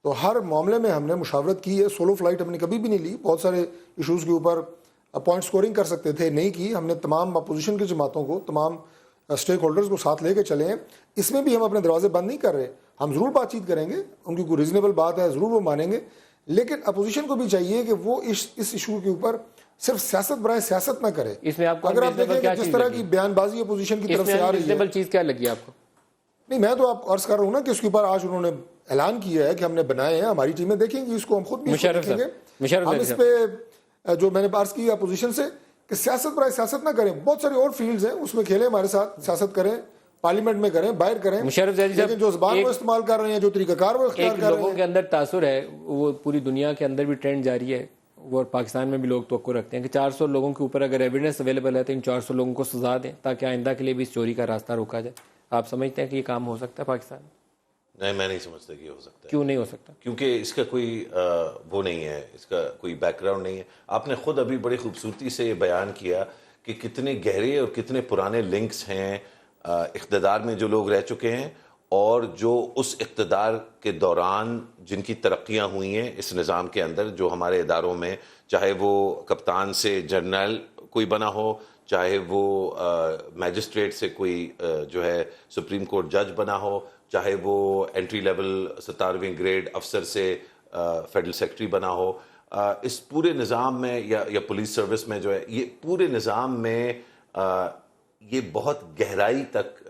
تو ہر معاملے میں ہم نے مشاورت کی ہے. سولو فلائٹ ہم نے کبھی بھی نہیں لی. بہت سارے ایشوز کے اوپر پوائنٹ سکورنگ کر سکتے تھے، نہیں کی. ہم نے تمام اپوزیشن کی جماعتوں کو، تمام اسٹیک ہولڈرز کو ساتھ لے کے چلے ہیں. اس میں بھی ہم اپنے دروازے بند نہیں کر رہے. ہم ضرور بات چیت کریں گے، ان کی کوئی ریزنیبل بات ہے ضرور وہ مانیں گے، لیکن اپوزیشن کو بھی چاہیے کہ وہ اس ایشو کے اوپر صرف سیاست برائے سیاست نہ کرے. اس میں آپ کو اگر آپ دیکھیں کہ جس طرح کی بیان بازی اپوزیشن کی طرف سے آ رہی ہے، چیز کیا لگی آپ کو؟ نہیں، میں تو آپ عرض کر رہا ہوں نا کہ اس کے اوپر آج انہوں نے اعلان کیا ہے کہ ہم نے بنائے ہیں، ہماری ٹیمیں دیکھیں گی اس کو، ہم خود بھی دیکھیں گے. ہم اس پہ جو میں نے عرض کی اپوزیشن سے کہ سیاست برائے سیاست نہ کریں. بہت ساری اور فیلڈز ہیں، اس میں کھیلیں، ہمارے ساتھ سیاست کریں، پارلیمنٹ میں کریں، باہر کریں. لیکن جو زبان وہ استعمال کر رہے ہیں، جو طریقہ کار وہ اختیار کر رہے ہیں، لوگوں کے اندر تاثر ہے، وہ پوری دنیا کے اندر بھی ٹرینڈ جاری ہے، وہ پاکستان میں بھی لوگ توقع رکھتے ہیں کہ 400 لوگوں کے اوپر اگر ایویڈنس اویلیبل ہے تو ان 400 لوگوں کو سزا دیں تاکہ آئندہ کے لیے بھی اس چوری کا راستہ روکا جائے. آپ سمجھتے ہیں کہ یہ کام ہو سکتا ہے پاکستان میں؟ نہیں، میں نہیں سمجھتا کہ ہو سکتا ہے. کیوں نہیں ہو سکتا؟ کیونکہ اس کا کوئی وہ نہیں ہے، اس کا کوئی بیک گراؤنڈ نہیں ہے. آپ نے خود ابھی بڑی خوبصورتی سے یہ بیان کیا کہ کتنے گہرے اور کتنے پرانے لنکس ہیں اقتدار میں جو لوگ رہ چکے ہیں، اور جو اس اقتدار کے دوران جن کی ترقیاں ہوئی ہیں اس نظام کے اندر، جو ہمارے اداروں میں، چاہے وہ کپتان سے جنرل کوئی بنا ہو، چاہے وہ میجسٹریٹ سے کوئی جو ہے سپریم کورٹ جج بنا ہو، چاہے وہ انٹری لیول 17ویں گریڈ افسر سے فیڈرل سیکرٹری بنا ہو، اس پورے نظام میں یا پولیس سروس میں جو ہے، یہ پورے نظام میں یہ بہت گہرائی تک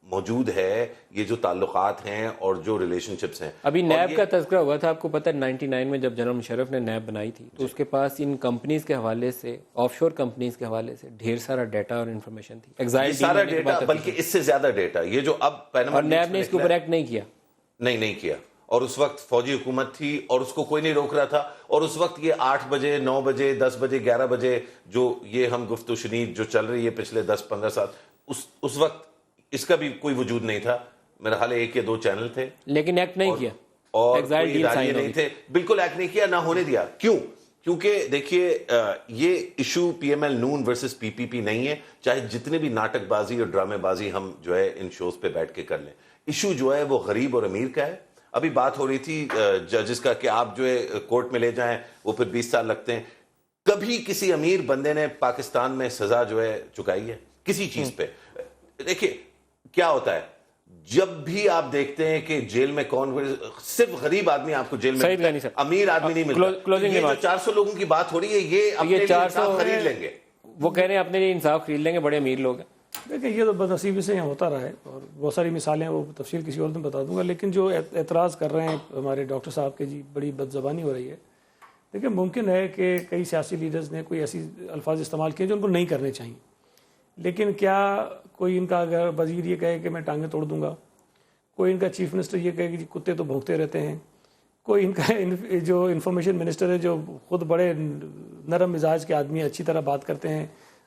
موجود ہے یہ جو تعلقات ہیں اور جو ریلیشن شپس ہیں. ابھی نیب کا تذکرہ ہوا تھا, آپ کو پتہ ہے 99 میں جب جنرل مشرف نے نیب بنائی تھی تو اس کے پاس ان کمپنیز کے حوالے سے, آف شور کمپنیز کے حوالے سے ڈھیر سارا ڈیٹا اور انفارمیشن تھی. یہ سارا ڈیٹا, بلکہ اس سے زیادہ ڈیٹا, یہ جو اب اور نیب نے اس کے اوپر ایکٹ نہیں کیا. نہیں کیا, اور اس وقت فوجی حکومت تھی اور اس کو کوئی نہیں روک رہا تھا. اور اس وقت یہ 8 بجے 9 بجے 10 بجے 11 بجے جو یہ ہم گفت و شنید جو چل رہی ہے پچھلے 10-15 سال, اس وقت اس کا بھی کوئی وجود نہیں تھا. میرا خیال ہے 1 یا 2 چینل تھے, لیکن ایکٹ نہیں کیا اور کوئی ادارے نہیں تھے. بالکل ایکٹ نہیں کیا, نہ ہونے دیا. کیوں؟ کیونکہ دیکھیے یہ ایشو پی ایم ایل نون ورسز پی پی پی نہیں ہے, چاہے جتنے بھی ناٹک بازی اور ڈرامے بازی ہم جو ہے ان شوز پہ بیٹھ کے کر لیں. ایشو جو ہے وہ غریب اور امیر کا ہے. ابھی بات ہو رہی تھی ججز کا کہ آپ جو ہے کورٹ میں لے جائیں وہ پھر 20 سال لگتے ہیں. کبھی کسی امیر بندے نے پاکستان میں سزا جو ہے چکائی ہے کسی چیز پہ؟ دیکھیے کیا ہوتا ہے, جب بھی آپ دیکھتے ہیں کہ جیل میں کون, صرف غریب آدمی آپ کو جیل میں, امیر آدمی نہیں ملتا. یہ جو 400 لوگوں کی بات ہو رہی ہے یہ اپنے لیے انصاف خرید لیں گے, وہ کہہ رہے ہیں اپنے لیے انصاف خرید لیں گے, بڑے امیر لوگ ہیں. دیکھیں یہ تو بدنصیبی سے یہاں ہوتا رہا ہے اور بہت ساری مثالیں, وہ تفصیل کسی اور دن بتا دوں گا. لیکن جو اعتراض کر رہے ہیں ہمارے ڈاکٹر صاحب کے, جی بڑی بد زبانی ہو رہی ہے. دیکھیں ممکن ہے کہ کئی سیاسی لیڈرز نے کوئی ایسی الفاظ استعمال کیے جو ان کو نہیں کرنے چاہیے, لیکن کیا کوئی ان کا اگر وزیر یہ کہے کہ میں ٹانگیں توڑ دوں گا, کوئی ان کا چیف منسٹر یہ کہے کہ جی کتے تو بھونکتے رہتے ہیں, کوئی ان کا جو انفارمیشن منسٹر ہے جو خود بڑے نرم مزاج کے آدمی اچھی طرح بات کرتے ہیں,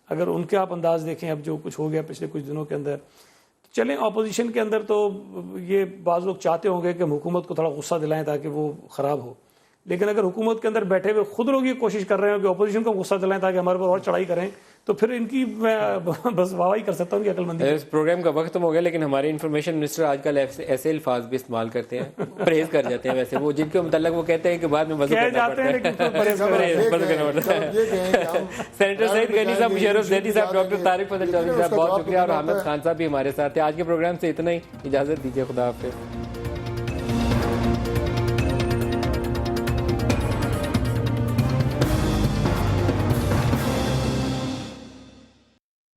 اگر ان کے آپ انداز دیکھیں اب جو کچھ ہو گیا پچھلے کچھ دنوں کے اندر, چلیں اپوزیشن کے اندر تو یہ بعض لوگ چاہتے ہوں گے کہ ہم حکومت کو تھوڑا غصہ دلائیں تاکہ وہ خراب ہو. لیکن اگر حکومت کے اندر بیٹھے ہوئے خود لوگ یہ کوشش کر رہے ہیں کہ اپوزیشن کو غصہ دلائیں تاکہ ہمارے پر اور چڑھائی کریں, تو پھر ان کی میں بس واہی کر سکتا ہوں کہ عقل مندی. اس پروگرام کا وقت ختم ہو گیا, لیکن ہمارے انفارمیشن منسٹر آج کل ایسے الفاظ بھی استعمال کرتے ہیں, پرہیز کر جاتے ہیں. ویسے وہ جن کے متعلق وہ کہتے ہیں کہ بعد میں وضو کرنا پڑتا ہے. سینیٹر سعید غنی صاحب, مشرف زیدی صاحب, ڈاکٹر طارق فضل چودھری صاحب, بہت شکریہ, اور حامد خان صاحب بھی ہمارے ساتھ ہیں. آج کے پروگرام سے اتنا ہی, اجازت دیجیے, خدا حافظ.